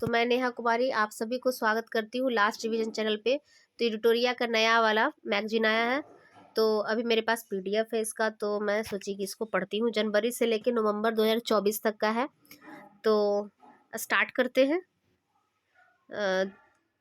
तो मैं नेहा कुमारी आप सभी को स्वागत करती हूँ लास्ट रिवीजन चैनल पे। तो एडिटोरिया का नया वाला मैगजीन आया है, तो अभी मेरे पास पीडीएफ है इसका, तो मैं सोची कि इसको पढ़ती हूँ। जनवरी से लेकर नवंबर 2024 तक का है। तो स्टार्ट करते हैं।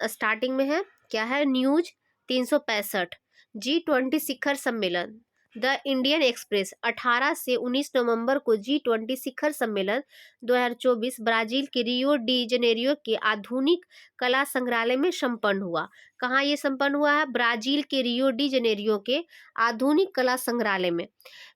स्टार्टिंग में है, क्या है, न्यूज 365 G20 शिखर सम्मेलन। द इंडियन एक्सप्रेस 18 से 19 नवंबर को G20 शिखर सम्मेलन 2024 ब्राजील के रियो डी जनेरियो के आधुनिक कला संग्रहालय में संपन्न हुआ। कहाँ ये संपन्न हुआ है? ब्राजील के रियो डी जनेरियो के आधुनिक कला संग्रहालय में।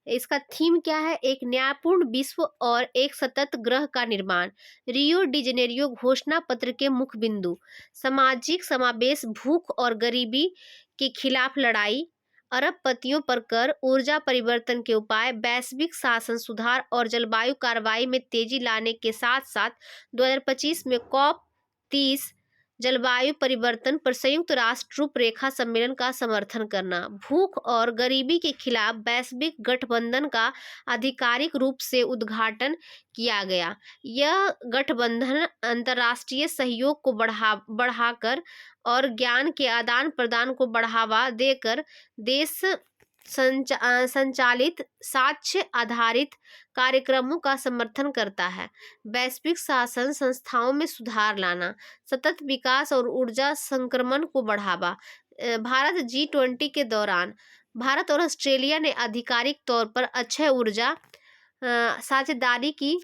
इसका थीम क्या है? एक न्यायपूर्ण विश्व और एक सतत ग्रह का निर्माण। रियो डी जनेरियो घोषणा पत्र के मुख्य बिंदु: सामाजिक समावेश, भूख और गरीबी के खिलाफ लड़ाई, अरबपतियों पर कर, ऊर्जा परिवर्तन के उपाय, वैश्विक शासन सुधार और जलवायु कार्रवाई में तेजी लाने के साथ साथ 2025 में COP30 जलवायु परिवर्तन पर संयुक्त राष्ट्र रूपरेखा सम्मेलन का समर्थन करना। भूख और गरीबी के खिलाफ वैश्विक गठबंधन का आधिकारिक रूप से उद्घाटन किया गया। यह गठबंधन अंतर्राष्ट्रीय सहयोग को बढ़ाकर और ज्ञान के आदान प्रदान को बढ़ावा देकर देश संचालित साक्ष्य आधारित कार्यक्रमों का समर्थन करता है। वैश्विक शासन संस्थाओं में सुधार लाना, सतत विकास और ऊर्जा संक्रमण को बढ़ावा। भारत G20 के दौरान भारत और ऑस्ट्रेलिया ने आधिकारिक तौर पर अक्षय ऊर्जा साझेदारी की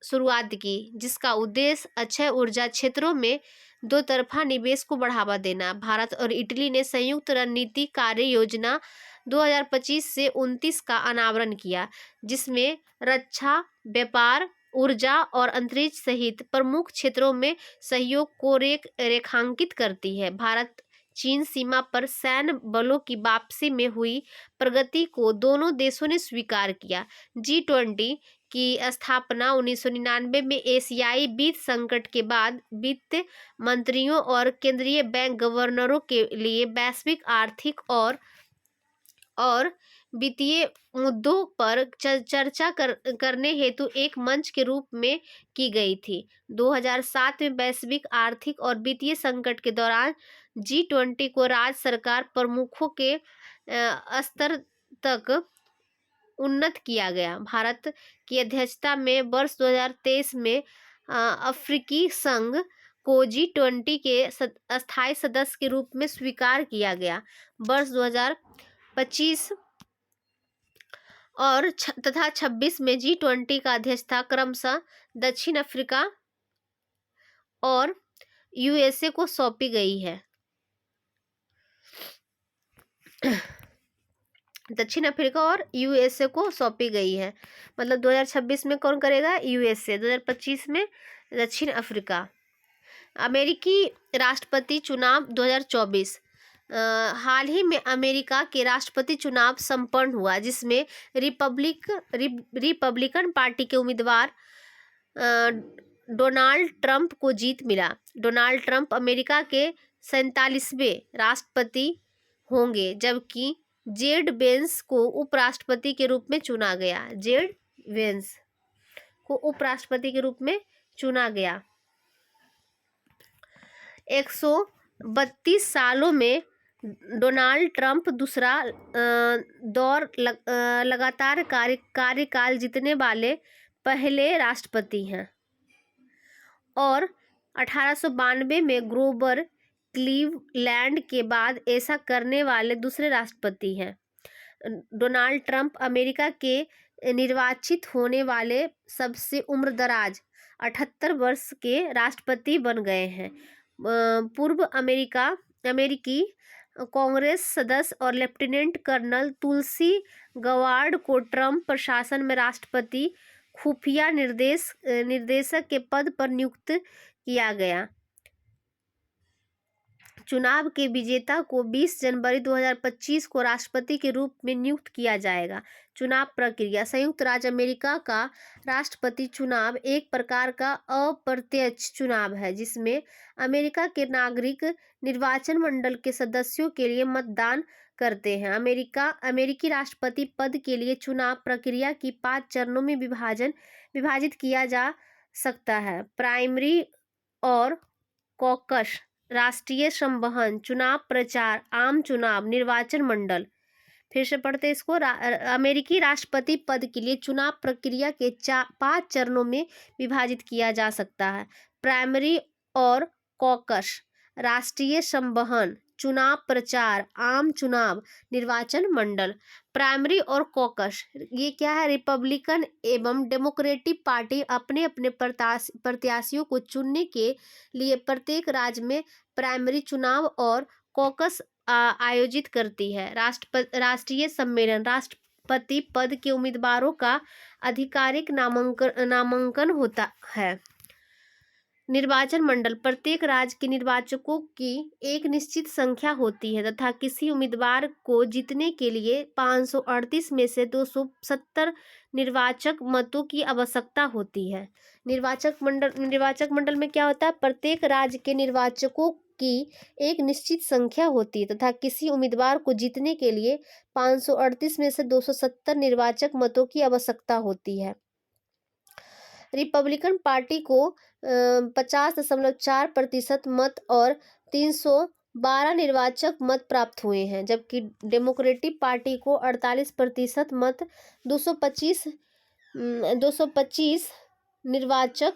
शुरुआत की, जिसका उद्देश्य अक्षय ऊर्जा क्षेत्रों में दो तरफा निवेश को बढ़ावा देना। भारत और इटली ने संयुक्त रणनीति कार्य योजना 2025 से 29 का अनावरण किया, जिसमें रक्षा, व्यापार, ऊर्जा और अंतरिक्ष सहित प्रमुख क्षेत्रों में सहयोग को रेखांकित करती है। भारत चीन सीमा पर सैन्य बलों की वापसी में हुई प्रगति को दोनों देशों ने स्वीकार किया। G20 की स्थापना 1999 में एशियाई वित्त संकट के बाद वित्त मंत्रियों और केंद्रीय बैंक गवर्नरों के लिए वैश्विक आर्थिक और वित्तीय मुद्दों पर चर्चा करने हेतु एक मंच के रूप में की गई थी। 2007 में वैश्विक आर्थिक और वित्तीय संकट के दौरान G20 को राज्य सरकार प्रमुखों के स्तर तक उन्नत किया गया। भारत की अध्यक्षता में वर्ष 2023 में अफ्रीकी संघ को G20 के अस्थायी सदस्य के रूप में स्वीकार किया गया। वर्ष 2025 और तथा 26 में G20 का अध्यक्षता क्रमशः दक्षिण अफ्रीका और USA को सौंपी गई है। दक्षिण अफ्रीका और USA को सौंपी गई है। मतलब 2026 में कौन करेगा? USA। 2025 में दक्षिण अफ्रीका। अमेरिकी राष्ट्रपति चुनाव 2024। हाल ही में अमेरिका के राष्ट्रपति चुनाव संपन्न हुआ, जिसमें रिपब्लिकन पार्टी के उम्मीदवार डोनाल्ड ट्रंप को जीत मिला। डोनाल्ड ट्रंप अमेरिका के 47वें राष्ट्रपति होंगे, जबकि जेड वेंस को उपराष्ट्रपति के रूप में चुना गया। जेड वेंस को उपराष्ट्रपति के रूप में चुना गया। 132 सालों में डोनाल्ड ट्रंप दूसरा दौर लगातार कार्यकाल जीतने वाले पहले राष्ट्रपति हैं और 1892 में ग्रोवर क्लीवलैंड के बाद ऐसा करने वाले दूसरे राष्ट्रपति हैं। डोनाल्ड ट्रंप अमेरिका के निर्वाचित होने वाले सबसे उम्रदराज 78 वर्ष के राष्ट्रपति बन गए हैं। पूर्व अमेरिकी कांग्रेस सदस्य और लेफ्टिनेंट कर्नल तुलसी गवार्ड को ट्रंप प्रशासन में राष्ट्रपति खुफिया निर्देशक के पद पर नियुक्त किया गया। चुनाव के विजेता को 20 जनवरी 2025 को राष्ट्रपति के रूप में नियुक्त किया जाएगा। चुनाव प्रक्रिया: संयुक्त राज्य अमेरिका का राष्ट्रपति चुनाव एक प्रकार का अप्रत्यक्ष चुनाव है, जिसमें अमेरिका के नागरिक निर्वाचन मंडल के सदस्यों के लिए मतदान करते हैं। अमेरिकी राष्ट्रपति पद के लिए चुनाव प्रक्रिया की 5 चरणों में विभाजित किया जा सकता है। प्राइमरी और कॉकस, राष्ट्रीय संवहन, चुनाव प्रचार, आम चुनाव, निर्वाचन मंडल। फिर से पढ़ते हैं इसको। अमेरिकी राष्ट्रपति पद के लिए चुनाव प्रक्रिया के 5 चरणों में विभाजित किया जा सकता है। प्राइमरी और कॉकस, राष्ट्रीय संवहन, चुनाव प्रचार, आम चुनाव, निर्वाचन मंडल। प्राइमरी और कॉकस ये क्या है? रिपब्लिकन एवं डेमोक्रेटिक पार्टी अपने अपने प्रत्याशियों को चुनने के लिए प्रत्येक राज्य में प्राइमरी चुनाव और कॉकस आयोजित करती है। राष्ट्रीय सम्मेलन राष्ट्रपति पद के उम्मीदवारों का आधिकारिक नामांकन होता है। निर्वाचन मंडल प्रत्येक राज्य के निर्वाचकों की एक निश्चित संख्या होती है तथा किसी उम्मीदवार को जीतने के लिए 538 में से 270 निर्वाचक मतों की आवश्यकता होती है। निर्वाचक मंडल में क्या होता है? प्रत्येक राज्य के निर्वाचकों की एक निश्चित संख्या होती है तथा किसी उम्मीदवार को जीतने के लिए 538 में से 270 निर्वाचक मतों की आवश्यकता होती है। रिपब्लिकन पार्टी को 50.4% मत और 312 निर्वाचक मत प्राप्त हुए हैं, जबकि डेमोक्रेटिक पार्टी को 48% मत 225 निर्वाचक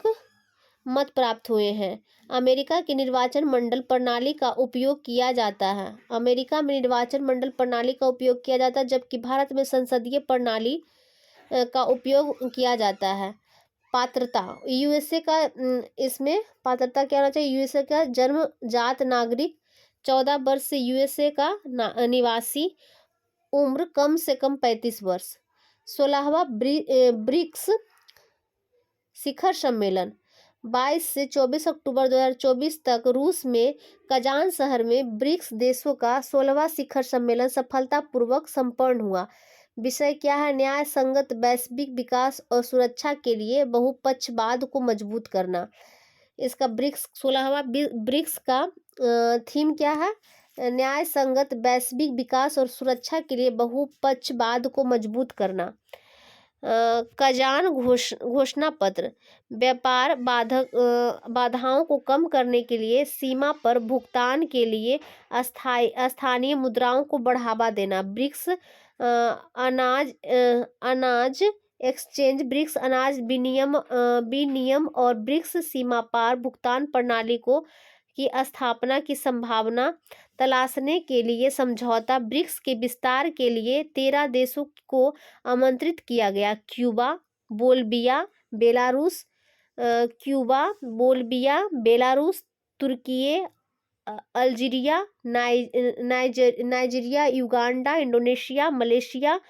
मत प्राप्त हुए हैं। अमेरिका की निर्वाचन मंडल प्रणाली का उपयोग किया जाता है। अमेरिका में निर्वाचन मंडल प्रणाली का उपयोग किया जाता है, जबकि भारत में संसदीय प्रणाली का उपयोग किया जाता है। पात्रता यूएसए का इसमें पात्रता क्या होना चाहिए? यूएसए का जन्मजात नागरिक, 14 वर्ष से यूएसए का निवासी, उम्र कम से कम 35 वर्ष। 16वां ब्रिक्स शिखर सम्मेलन 22 से 24 अक्टूबर 2024 तक रूस में कजान शहर में ब्रिक्स देशों का 16वां शिखर सम्मेलन सफलतापूर्वक संपन्न हुआ। विषय क्या है? न्याय संगत वैश्विक विकास और सुरक्षा के लिए बहुपक्षवाद को मजबूत करना। इसका 16वां ब्रिक्स का थीम क्या है? न्याय संगत वैश्विक विकास और सुरक्षा के लिए बहुपक्षवाद को मजबूत करना। कजान घोषणा पत्र व्यापार बाधाओं को कम करने के लिए सीमा पर भुगतान के लिए स्थानीय मुद्राओं को बढ़ावा देना। ब्रिक्स अनाज एक्सचेंज, ब्रिक्स अनाज विनियम और ब्रिक्स सीमा पार भुगतान प्रणाली की स्थापना की संभावना तलाशने के लिए समझौता। ब्रिक्स के विस्तार के लिए 13 देशों को आमंत्रित किया गया। क्यूबा, बोल्बिया, तुर्की, Algeria, Nigeria, Uganda, Indonesia, Malaysia,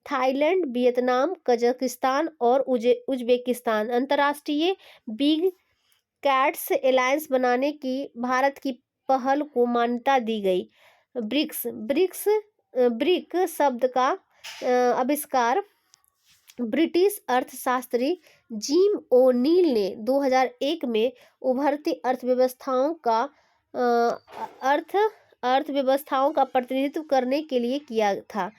Thailand, Vietnam, Kazakhstan और उज्बेकिस्तान। अंतर्राष्ट्रीय बिग कैट्स अलायंस बनाने की भारत की पहल को मान्यता दी गई। ब्रिक शब्द का आविष्कार ब्रिटिश अर्थशास्त्री जिम ओ'नील ने 2001 में उभरती अर्थव्यवस्थाओं का प्रतिनिधित्व करने के लिए किया था।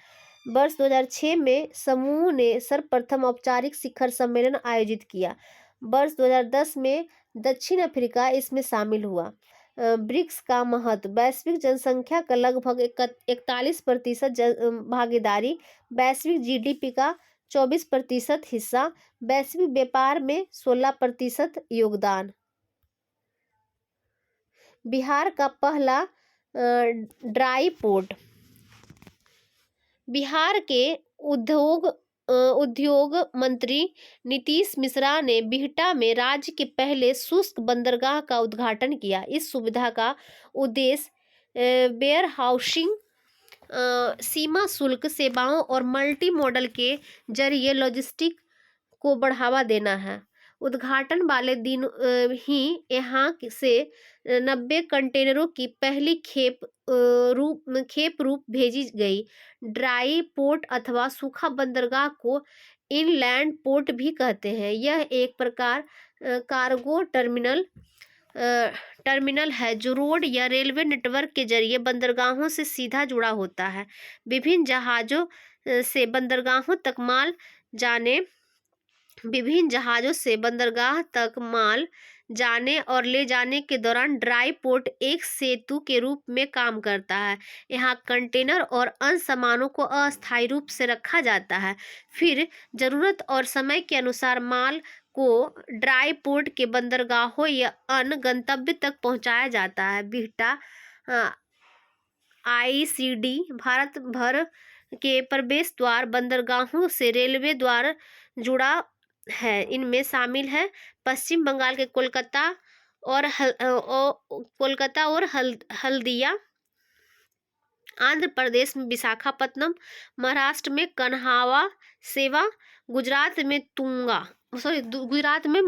वर्ष 2006 में समूह ने सर्वप्रथम औपचारिक शिखर सम्मेलन आयोजित किया। वर्ष 2010 में दक्षिण अफ्रीका इसमें शामिल हुआ। ब्रिक्स का महत्व वैश्विक जनसंख्या का लगभग 41% भागीदारी, वैश्विक जीडीपी का 24% हिस्सा, वैश्विक व्यापार में 16% योगदान। बिहार का पहला ड्राई पोर्ट। बिहार के उद्योग मंत्री नीतीश मिश्रा ने बिहटा में राज्य के पहले शुष्क बंदरगाह का उद्घाटन किया। इस सुविधा का उद्देश्य वेयर हाउसिंग, सीमा शुल्क सेवाओं और मल्टी मॉडल के जरिए लॉजिस्टिक को बढ़ावा देना है। उद्घाटन वाले दिन ही यहाँ से 90 कंटेनरों की पहली खेप रूप भेजी गई। ड्राई पोर्ट अथवा सूखा बंदरगाह को इनलैंड पोर्ट भी कहते हैं। यह एक प्रकार कार्गो टर्मिनल है जो रोड या रेलवे नेटवर्क के जरिए बंदरगाहों से सीधा जुड़ा होता है। विभिन्न जहाज़ों से बंदरगाह तक माल जाने और ले जाने के दौरान ड्राई पोर्ट एक सेतु के रूप में काम करता है। यहाँ कंटेनर और अन्य सामानों को अस्थायी रूप से रखा जाता है, फिर जरूरत और समय के अनुसार माल को ड्राई पोर्ट के बंदरगाहों या अन्य गंतव्य तक पहुंचाया जाता है। बिहटा आईसीडी भारत भर के प्रवेश द्वार बंदरगाहों से रेलवे द्वारा जुड़ा है। इनमें शामिल है पश्चिम बंगाल के कोलकाता और हल्दिया, आंध्र प्रदेश में विशाखापत्तनम, महाराष्ट्र में कन्हावा सेवा, गुजरात में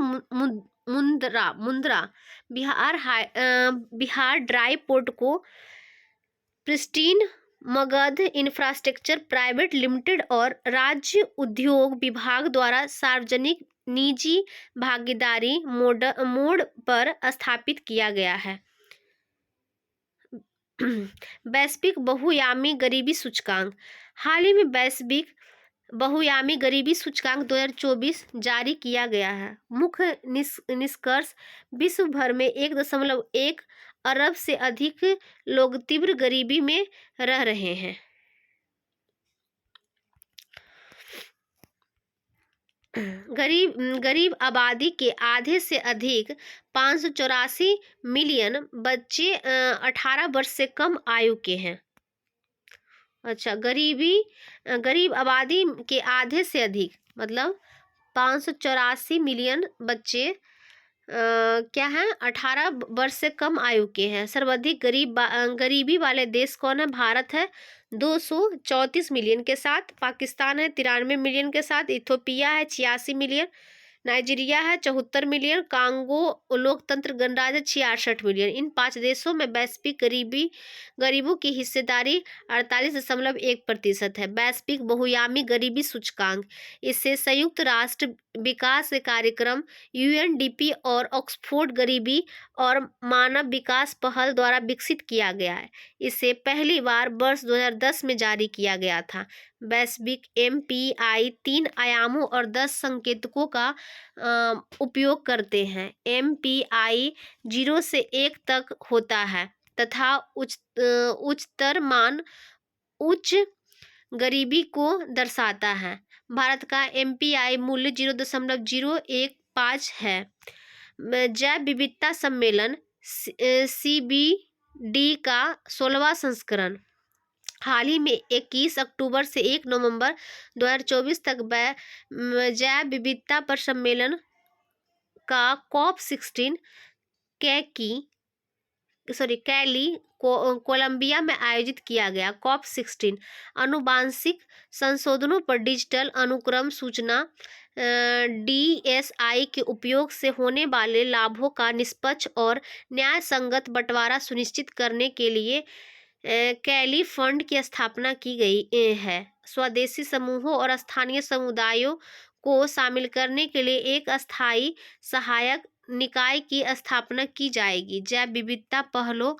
मुंद्रा। बिहार ड्राई पोर्ट को pristine Magadh infrastructure private limited और राज्य उद्योग विभाग द्वारा सार्वजनिक निजी भागीदारी मोड पर स्थापित किया गया है। वैश्विक बहुआयामी गरीबी सूचकांक। हाल ही में वैश्विक बहुआयामी गरीबी सूचकांक 2024 जारी किया गया है। मुख्य निष्कर्ष विश्व भर में 1.1 अरब से अधिक लोग तीव्र गरीबी में रह रहे हैं। गरीब आबादी के आधे से अधिक 584 मिलियन बच्चे 18 वर्ष से कम आयु के हैं। अच्छा, गरीब आबादी के आधे से अधिक मतलब 584 मिलियन बच्चे क्या हैं, 18 वर्ष से कम आयु के हैं। सर्वाधिक गरीबी वाले देश कौन है? भारत है 234 मिलियन के साथ, पाकिस्तान है 93 मिलियन के साथ, इथोपिया है 86 मिलियन, नाइजीरिया है 74 मिलियन, कांगो लोकतंत्र गणराज्य 66 मिलियन। इन 5 देशों में वैश्विक गरीबों की हिस्सेदारी 48.1% है। वैश्विक बहुआयामी गरीबी सूचकांक, इसे संयुक्त राष्ट्र विकास कार्यक्रम यूएनडीपी और ऑक्सफोर्ड गरीबी और मानव विकास पहल द्वारा विकसित किया गया है। इसे पहली बार वर्ष 2010 में जारी किया गया था। वैश्विक एमपीआई 3 आयामों और 10 संकेतकों का उपयोग करते हैं। एमपीआई 0 से 1 तक होता है तथा उच्चतर मान उच्च गरीबी को दर्शाता है। भारत का एमपीआई मूल्य 0.015 है। जैव विविधता सम्मेलन सीबीडी का 16वां संस्करण हाल ही में 21 अक्टूबर से 1 नवंबर 2024 तक जैव विविधता पर सम्मेलन का COP16 कैली कोलंबिया में आयोजित किया गया। COP16 आनुवांशिक संशोधनों पर डिजिटल अनुक्रम सूचना DSI के उपयोग से होने वाले लाभों का निष्पक्ष और न्याय संगत बंटवारा सुनिश्चित करने के लिए कैली फंड की स्थापना की गई है। स्वदेशी समूहों और स्थानीय समुदायों को शामिल करने के लिए एक अस्थायी सहायक निकाय की स्थापना की जाएगी। जैव विविधता पहलों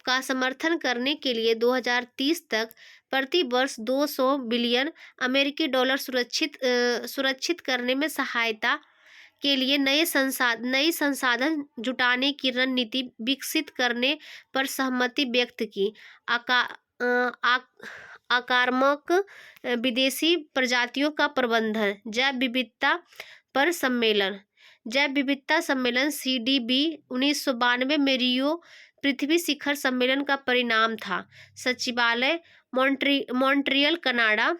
का समर्थन करने के लिए 2030 तक प्रति वर्ष 200 बिलियन अमेरिकी डॉलर सुरक्षित करने में सहायता के लिए नई संसाधन जुटाने की रणनीति विकसित करने पर सहमति व्यक्त की। आक्रामक विदेशी प्रजातियों का प्रबंधन। जैव विविधता सम्मेलन CDB 1992 में रियो पृथ्वी शिखर सम्मेलन का परिणाम था। सचिवालय मॉन्ट्रियल कनाडा।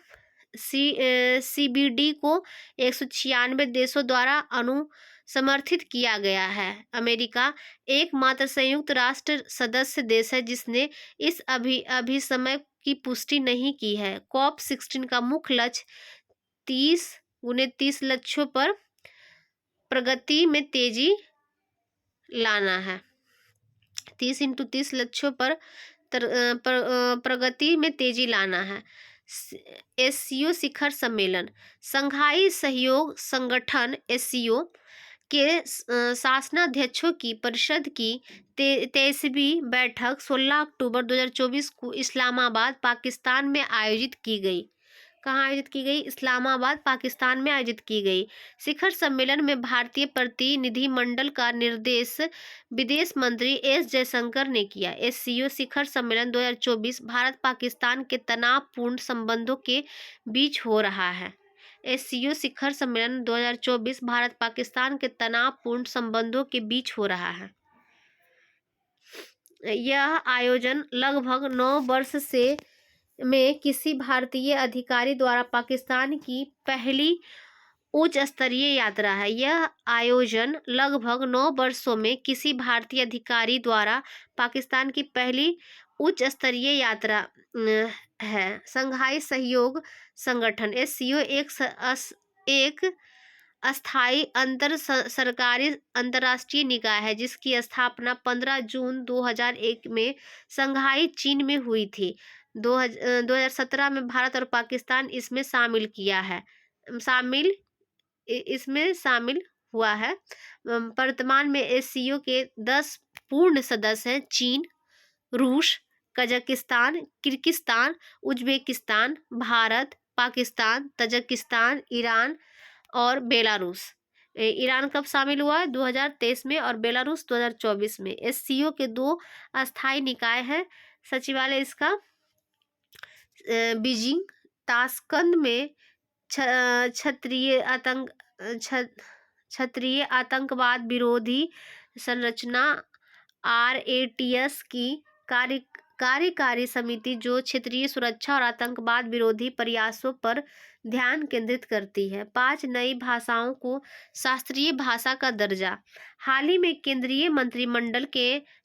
CBD को 196 देशों द्वारा समर्थित किया गया है। अमेरिका एकमात्र संयुक्त राष्ट्र सदस्य देश है जिसने इस अभिसमय की पुष्टि नहीं की है। COP16 का मुख्य लक्ष्य 30x30 लक्ष्यों पर प्रगति में तेजी लाना है। 30x30 लक्ष्यों पर प्रगति में तेजी लाना है। SCO शिखर सम्मेलन। शंघाई सहयोग संगठन SCO के शासनाध्यक्षों की परिषद की 23वीं बैठक 16 अक्टूबर 2024 को इस्लामाबाद पाकिस्तान में आयोजित की गई। कहाँ आयोजित की गई? इस्लामाबाद, पाकिस्तान में आयोजित की गई। शिखर सम्मेलन में भारतीय प्रतिनिधिमंडल का निर्देश विदेश मंत्री एस जयशंकर ने किया। एससीओ शिखर सम्मेलन 2024 भारत पाकिस्तान के तनावपूर्ण संबंधों के बीच हो रहा है। एससीओ शिखर सम्मेलन 2024 भारत पाकिस्तान के तनावपूर्ण संबंधों के बीच हो रहा है। यह आयोजन लगभग 9 वर्ष से में किसी भारतीय अधिकारी द्वारा पाकिस्तान की पहली उच्च स्तरीय यात्रा है। यह आयोजन लगभग 9 वर्षों में किसी भारतीय अधिकारी द्वारा पाकिस्तान की पहली उच्च स्तरीय यात्रा है। संघाई सहयोग संगठन एससीओ एक अस्थायी अंतर सरकारी अंतर्राष्ट्रीय निकाय है जिसकी स्थापना 15 जून 2001 में शंघाई चीन में हुई थी। 2017 में भारत और पाकिस्तान इसमें शामिल हुआ है। वर्तमान में एससीओ के 10 पूर्ण सदस्य हैं: चीन, रूस, Kazakhstan, Kyrgyzstan, Uzbekistan, Bharat, Pakistan, Tajikistan, Iran और बेलारूस। ईरान कब शामिल हुआ है? 2023 में, और बेलारूस 2024 में। एससीओ के 2 अस्थायी निकाय हैं। सचिवालय इसका बीजिंग, ताशकंद में क्षेत्रीय आतंकवाद विरोधी संरचना RATS की कार्यकारी समिति जो क्षेत्रीय सुरक्षा और आतंकवाद विरोधी प्रयासों पर ध्यान केंद्रित करती है। 5 नई भाषाओं को शास्त्रीय भाषा का दर्जा। हाल ही में केंद्रीय मंत्रिमंडल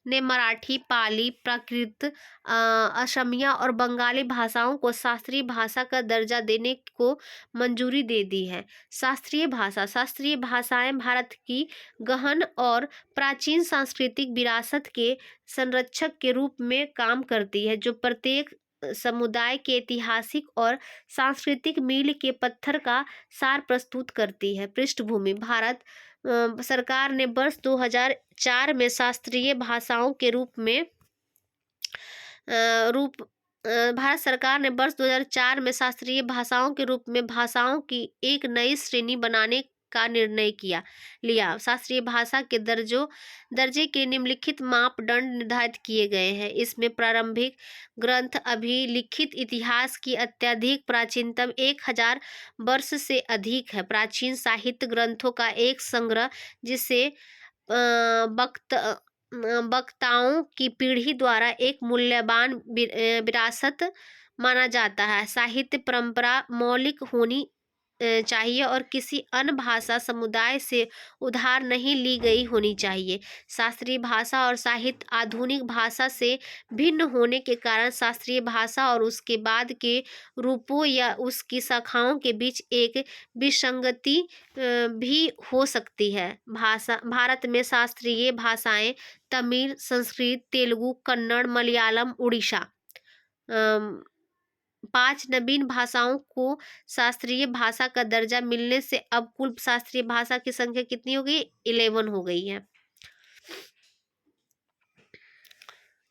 ने मराठी, पाली, प्राकृत, असमिया और बंगाली भाषाओं को शास्त्रीय भाषा का दर्जा देने को मंजूरी दे दी है। शास्त्रीय भाषाएं भारत की गहन और प्राचीन सांस्कृतिक विरासत के संरक्षक के रूप में काम करती है जो प्रत्येक समुदाय के ऐतिहासिक और सांस्कृतिक मील के पत्थर का सार प्रस्तुत करती है। पृष्ठभूमि: भारत सरकार ने वर्ष 2004 में शास्त्रीय भाषाओं के रूप में शास्त्रीय भाषाओं के रूप में भाषाओं की एक नई श्रेणी बनाने का निर्णय लिया। शास्त्रीय भाषा के दर्जे के निम्नलिखित मापदंड निर्धारित किए गए हैं। इसमें प्रारंभिक ग्रंथ अभिलिखित इतिहास की अत्यधिक प्राचीनतम 1000 वर्ष से अधिक है। प्राचीन साहित्य ग्रंथों का एक संग्रह जिसे वक्ताओं की पीढ़ी द्वारा एक मूल्यवान विरासत माना जाता है। साहित्य परंपरा मौलिक होनी चाहिए और किसी अन्य भाषा समुदाय से उधार नहीं ली गई होनी चाहिए। शास्त्रीय भाषा और साहित्य आधुनिक भाषा से भिन्न होने के कारण शास्त्रीय भाषा और उसके बाद के रूपों या उसकी शाखाओं के बीच एक विसंगति भी हो सकती है। भारत में शास्त्रीय भाषाएं तमिल, संस्कृत, तेलुगु, कन्नड़, मलयालम, उड़ीसा। 5 नवीन भाषाओं को शास्त्रीय भाषा का दर्जा मिलने से अब कुल शास्त्रीय भाषा की संख्या कितनी हो गई? 11 हो गई है।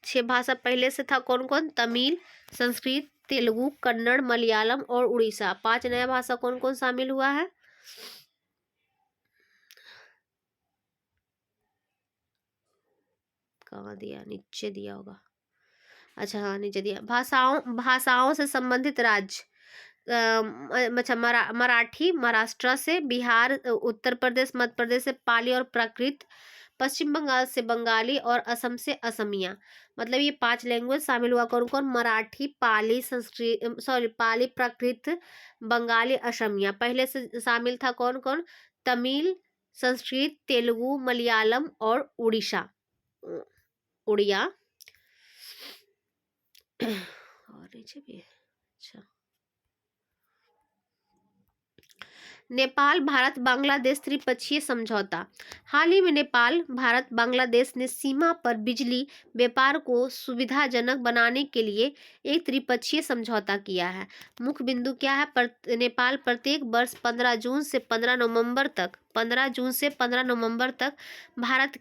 6 भाषा पहले से था, कौन कौन? तमिल, संस्कृत, तेलुगु, कन्नड़, मलयालम और उड़ीसा। 5 नया भाषा कौन कौन शामिल हुआ है? कहाँ दिया? नीचे दिया होगा। अच्छा हाँ, नीचे दिया। भाषाओं से संबंधित राज्य मराठी महाराष्ट्र से, बिहार, उत्तर प्रदेश, मध्य प्रदेश से पाली और प्राकृत, पश्चिम बंगाल से बंगाली और असम से असमिया। मतलब ये 5 लैंग्वेज शामिल हुआ। कौन कौन? मराठी, पाली, पाली, प्राकृत, बंगाली, असमिया। पहले से शामिल था कौन कौन? तमिल, संस्कृत, तेलुगु, मलयालम और उड़िया और नीचे भी है। अच्छा, नेपाल भारत बांग्लादेश त्रिपक्षीय समझौता। हाल ही में नेपाल भारत बांग्लादेश ने सीमा पर बिजली व्यापार को सुविधाजनक बनाने के लिए एक त्रिपक्षीय समझौता किया है। मुख्य बिंदु क्या है? नेपाल प्रत्येक वर्ष 15 जून से 15 नवंबर तक भारत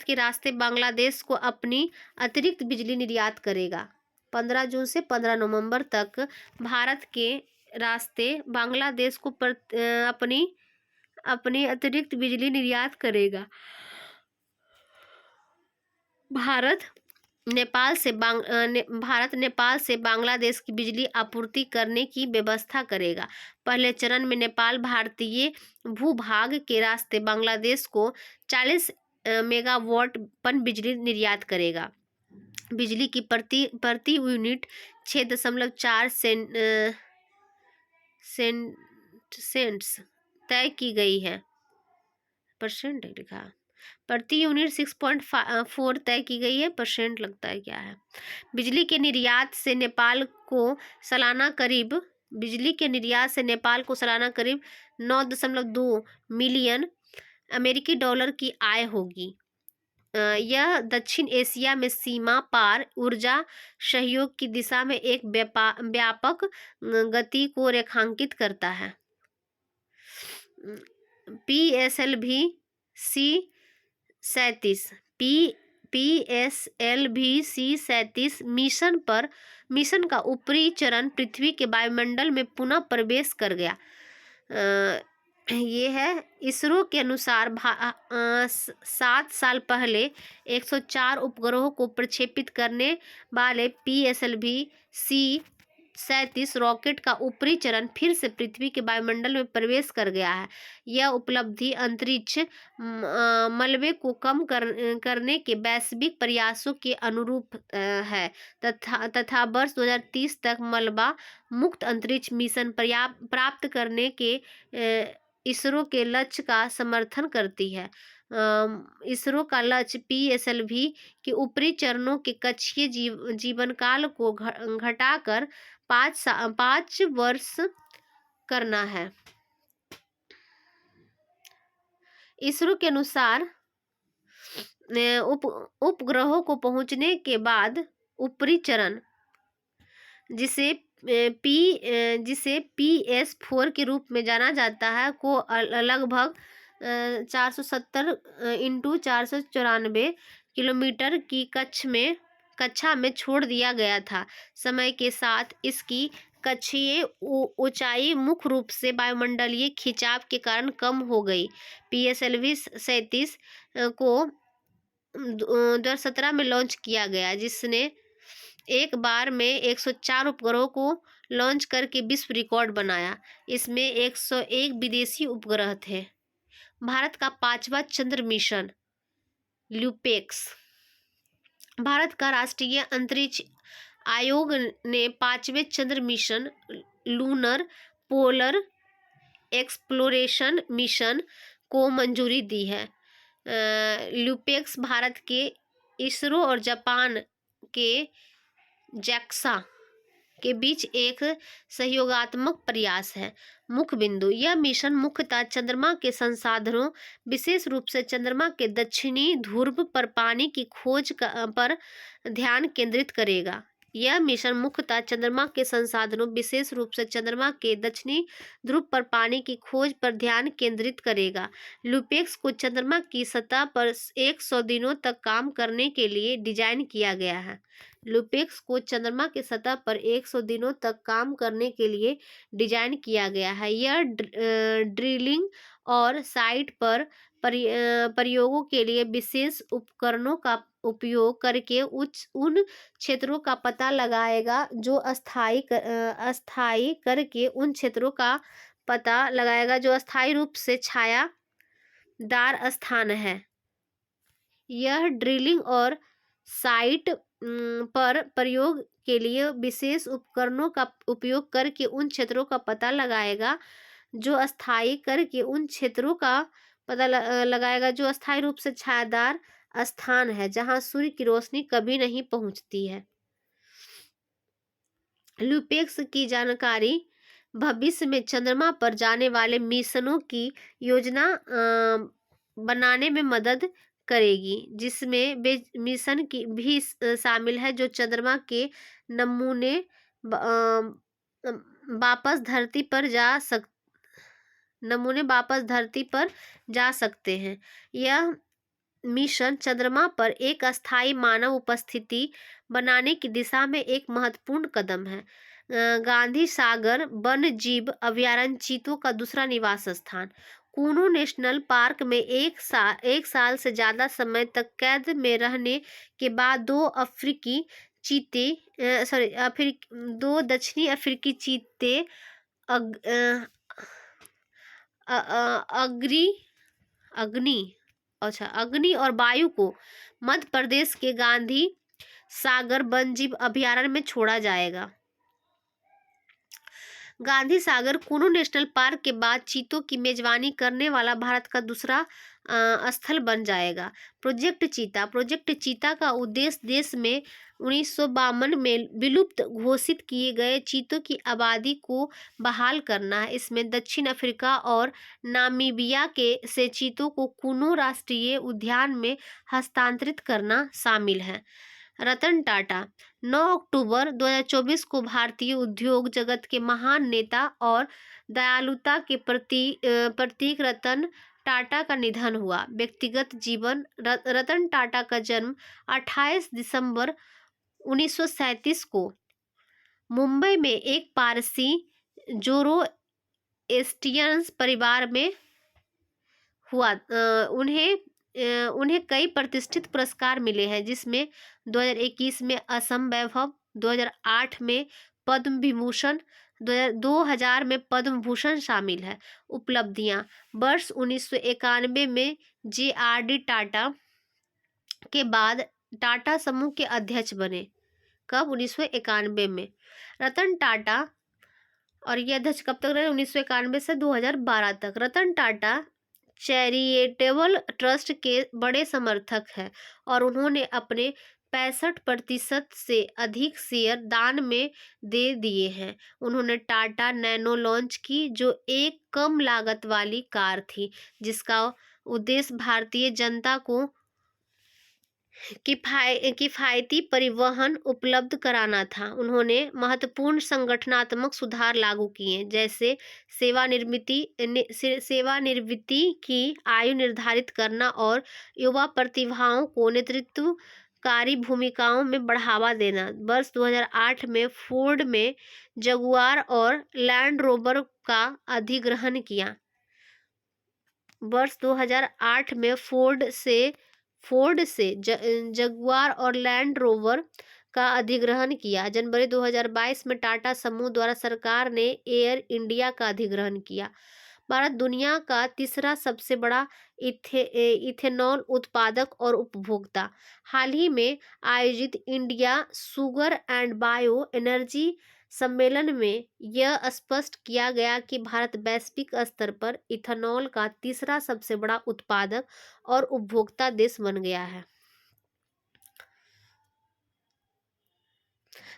के रास्ते बांग्लादेश को अपनी अतिरिक्त बिजली निर्यात करेगा। 15 जून से 15 नवंबर तक भारत के रास्ते बांग्लादेश को अपनी अपनी अतिरिक्त बिजली निर्यात करेगा। भारत भारत नेपाल से बांग्लादेश की बिजली आपूर्ति करने की व्यवस्था करेगा। पहले चरण में नेपाल भारतीय भूभाग के रास्ते बांग्लादेश को 40 मेगावाट पन बिजली निर्यात करेगा। बिजली की प्रति यूनिट 6.4 सेंट्स तय की गई है। परसेंट लिखा, प्रति यूनिट 6.4 तय की गई है, परसेंट लगता है क्या है। बिजली के निर्यात से नेपाल को सालाना करीब 9.2 मिलियन अमेरिकी डॉलर की आय होगी। यह दक्षिण एशिया में सीमा पार ऊर्जा सहयोग की दिशा में एक व्यापक गति को रेखांकित करता है। PSLV C-37 मिशन का ऊपरी चरण पृथ्वी के वायुमंडल में पुनः प्रवेश कर गया। ये है इसरो के अनुसार 7 साल पहले 104 उपग्रहों को प्रक्षेपित करने वाले PSLV C-37 रॉकेट का ऊपरी चरण फिर से पृथ्वी के वायुमंडल में प्रवेश कर गया है। यह उपलब्धि अंतरिक्ष मलबे को कम करने के वैश्विक प्रयासों के अनुरूप है तथा वर्ष 2030 तक मलबा मुक्त अंतरिक्ष मिशन प्राप्त करने के इसरो के लक्ष्य का समर्थन करती है। इसरो का लक्ष्य PSLV के ऊपरी चरणों के कक्षीय जीवन काल को घटाकर 5 वर्ष करना है। इसरो के अनुसार उपग्रहों को पहुंचने के बाद ऊपरी चरण जिसे PS4 के रूप में जाना जाता है को लगभग 470 × 494 किलोमीटर की कक्षा में छोड़ दिया गया था। समय के साथ इसकी कक्षीय ऊंचाई मुख्य रूप से वायुमंडलीय खिंचाव के कारण कम हो गई। PSLV 37 को 2017 में लॉन्च किया गया, जिसने एक बार में 104 उपग्रहों को लॉन्च करके विश्व रिकॉर्ड बनाया। इसमें 101 विदेशी उपग्रह थे। भारत का 5वां चंद्र मिशन ल्यूपेक्स। भारत का राष्ट्रीय अंतरिक्ष आयोग ने 5वें चंद्र mission lunar polar exploration mission को मंजूरी दी है। ल्यूपेक्स भारत के इसरो और जापान के JAXA के बीच एक सहयोगात्मक प्रयास है। मुख्य बिंदु, यह मिशन मुख्यतः चंद्रमा के संसाधनों, विशेष रूप से चंद्रमा के दक्षिणी ध्रुव पर पानी की खोज पर ध्यान केंद्रित करेगा। यह मिशन मुख्यतः चंद्रमा के संसाधनों, विशेष रूप से चंद्रमा के दक्षिणी ध्रुव पर पानी की खोज पर ध्यान केंद्रित करेगा। ल्यूपेक्स को चंद्रमा की सतह पर 100 दिनों तक काम करने के लिए डिजाइन किया गया है। ल्यूपेक्स को चंद्रमा की सतह पर 100 दिनों तक काम करने के लिए डिजाइन किया गया है। यह ड्रिलिंग और साइट पर प्रयोगों के लिए विशेष उपकरणों का उपयोग करके उन क्षेत्रों का पता लगाएगा जो अस्थायी रूप से छायादार स्थान है। यह ड्रिलिंग और साइट पर प्रयोग के लिए विशेष उपकरणों का उपयोग करके उन क्षेत्रों का पता लगाएगा जो अस्थायी रूप से छायादार स्थान है, जहां सूर्य की रोशनी कभी नहीं पहुंचती है। ल्यूपेक्स की जानकारी भविष्य में चंद्रमा पर जाने वाले मिशनों की योजना बनाने में मदद करेगी, जिसमें वे मिशन की भी शामिल है जो चंद्रमा के नमूने वापस धरती पर जा सकते हैं। यह मिशन चंद्रमा पर एक अस्थायी मानव उपस्थिति बनाने की दिशा में एक महत्वपूर्ण कदम है। गांधी सागर वन्य जीव अभयारण्य चीतों का दूसरा निवास स्थान। कूनो नेशनल पार्क में एक साल से ज्यादा समय तक कैद में रहने के बाद दो दक्षिणी अफ्रीकी चीते अग, अ, अ, अ, अग्नि अग्नि अग्नि और वायु को मध्य प्रदेश के गांधी सागर वन्यजीव अभयारण्य में छोड़ा जाएगा। गांधी सागर कुनू नेशनल पार्क के बाद चीतों की मेजबानी करने वाला भारत का दूसरा स्थल बन जाएगा। प्रोजेक्ट चीता का उद्देश्य देश में 1952 में विलुप्त घोषित किए गए चीतों की आबादी को बहाल करना है। इसमें दक्षिण अफ्रीका और नामीबिया के से चीतों को कुनो राष्ट्रीय उद्यान में हस्तांतरित करना शामिल है। रतन टाटा 9 अक्टूबर 2024 को भारतीय उद्योग जगत के महान नेता और दयालुता के प्रतीक रतन टाटा का निधन हुआ। व्यक्तिगत जीवन रतन टाटा का जन्म 28 दिसंबर 1937 को मुंबई में एक पारसी जोरोएस्ट्रियन परिवार में हुआ। उन्हें कई प्रतिष्ठित पुरस्कार मिले हैं, जिसमें 2021 में असम वैभव, 2008 में पद्म विभूषण, 2000 में पद्म भूषण शामिल है। उपलब्धियां: वर्ष 1991 में JRD टाटा के बाद टाटा समूह के अध्यक्ष बने। कब? 1991 में। रतन टाटा, और ये अध्यक्ष कब तक रहे? 1991 से 2012 तक। रतन टाटा चैरिटेबल ट्रस्ट के बड़े समर्थक हैं और उन्होंने अपने 65% से अधिक शेयर दान में दे दिए हैं। उन्होंने टाटा नैनो लॉन्च की, जो एक कम लागत वाली कार थी जिसका उद्देश्य भारतीय जनता को किफायती परिवहन उपलब्ध कराना था। उन्होंने महत्वपूर्ण संगठनात्मक सुधार लागू किए, जैसे सेवानिवृत्ति की आयु निर्धारित करना और युवा प्रतिभाओं को नेतृत्वकारी भूमिकाओं में बढ़ावा देना। वर्ष 2008 में फोर्ड में जगुआर और लैंड रोवर का अधिग्रहण किया। वर्ष 2008 में फोर्ड से जगुआर और लैंड रोवर का अधिग्रहण किया। जनवरी 2022 में टाटा समूह द्वारा सरकार ने एयर इंडिया का अधिग्रहण किया। भारत दुनिया का तीसरा सबसे बड़ा इथेनॉल उत्पादक और उपभोक्ता। हाल ही में आयोजित India sugar and bio energy सम्मेलन में यह स्पष्ट किया गया कि भारत वैश्विक स्तर पर इथेनॉल का तीसरा सबसे बड़ा उत्पादक और उपभोक्ता देश बन गया है।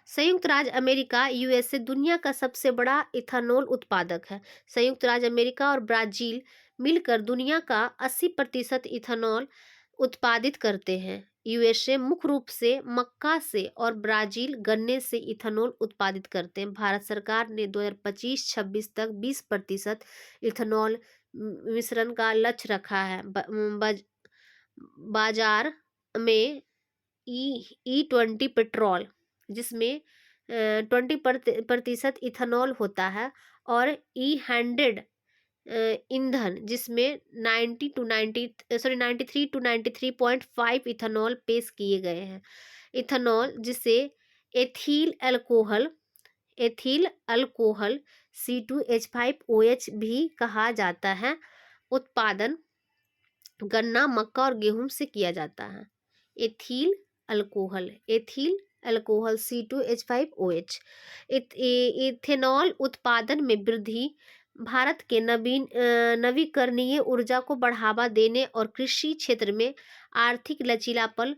संयुक्त राज्य अमेरिका USA दुनिया का सबसे बड़ा इथेनॉल उत्पादक है। संयुक्त राज्य अमेरिका और ब्राजील मिलकर दुनिया का 80% इथेनॉल उत्पादित करते हैं। USA मुख्य रूप से मक्का से और ब्राजील गन्ने से इथेनॉल उत्पादित करते हैं। भारत सरकार ने 2025-26 तक 20% इथेनॉल मिश्रण का लक्ष्य रखा है। बाजार में E20 पेट्रोल, जिसमें 20% इथेनॉल होता है, और E100 ईंधन, जिसमें 93 to 93.5 इथेनॉल पेश किए गए हैं। इथेनॉल, जिसे एथिल अल्कोहल C2H5OH भी कहा जाता है, उत्पादन गन्ना, मक्का और गेहूं से किया जाता है। Ethyl alcohol C2H5OH। इथेनॉल उत्पादन में वृद्धि भारत के नवीकरणीय ऊर्जा को बढ़ावा देने और कृषि क्षेत्र में आर्थिक लचीलापन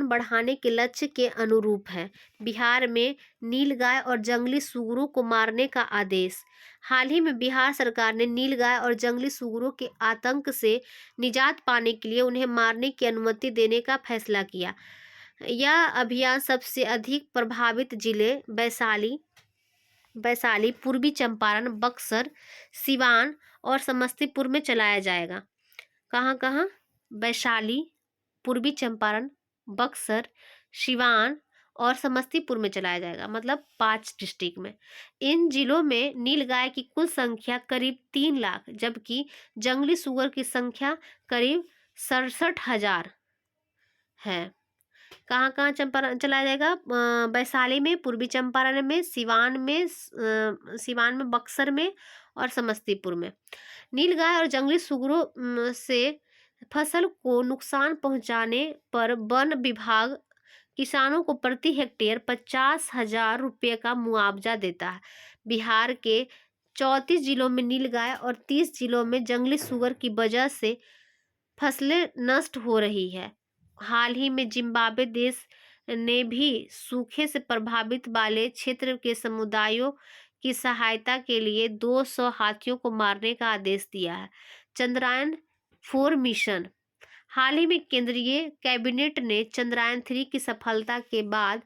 बढ़ाने के लक्ष्य के अनुरूप है। बिहार में नीलगाय और जंगली सुअरों को मारने का आदेश। हाल ही में बिहार सरकार ने नीलगाय और जंगली सुअरों के आतंक से निजात पाने के लिए उन्हें मारने की अनुमति देने का फैसला किया। यह अभियान सबसे अधिक प्रभावित जिले वैशाली, पूर्वी चंपारण, बक्सर, सिवान और समस्तीपुर में चलाया जाएगा। कहाँ? वैशाली, पूर्वी चंपारण, बक्सर, सिवान और समस्तीपुर में चलाया जाएगा, मतलब 5 डिस्ट्रिक्ट में। इन जिलों में नीलगाय की कुल संख्या करीब 3 लाख, जबकि जंगली सुअर की संख्या करीब 67,000 है। कहाँ कहाँ चंपारण चलाया जाएगा? वैशाली में, पूर्वी चंपारण में, सिवान में, बक्सर में और समस्तीपुर में। नीलगाय और जंगली सुअरों से फसल को नुकसान पहुंचाने पर वन विभाग किसानों को प्रति हेक्टेयर 50,000 रुपये का मुआवजा देता है। बिहार के 34 जिलों में नीलगाय और 30 जिलों में जंगली सुअर की वजह से फसलें नष्ट हो रही है। हाल ही में जिम्बाब्वे देश ने भी सूखे से प्रभावित वाले क्षेत्र के समुदायों की सहायता के लिए 200 हाथियों को मारने का आदेश दिया है। चंद्रयान-4 मिशन। हाल ही में केंद्रीय कैबिनेट ने चंद्रयान-3 की सफलता के बाद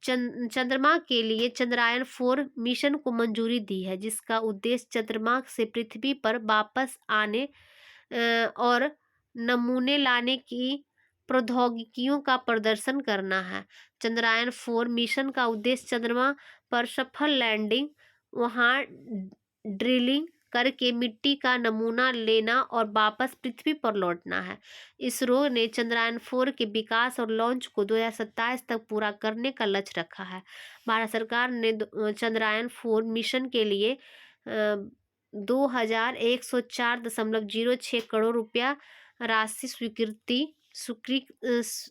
चंद्रमा के लिए चंद्रयान-4 मिशन को मंजूरी दी है, जिसका उद्देश्य चंद्रमा से पृथ्वी पर वापस आने और नमूने लाने की प्रौद्योगिकियों का प्रदर्शन करना है। चंद्रयान-4 मिशन का उद्देश्य चंद्रमा पर सफल लैंडिंग, वहां ड्रिलिंग करके मिट्टी का नमूना लेना और वापस पृथ्वी पर लौटना है। इसरो ने चंद्रयान-4 के विकास और लॉन्च को 2027 तक पूरा करने का लक्ष्य रखा है। भारत सरकार ने चंद्रयान-4 मिशन के लिए 2104.06 करोड़ रुपया राशि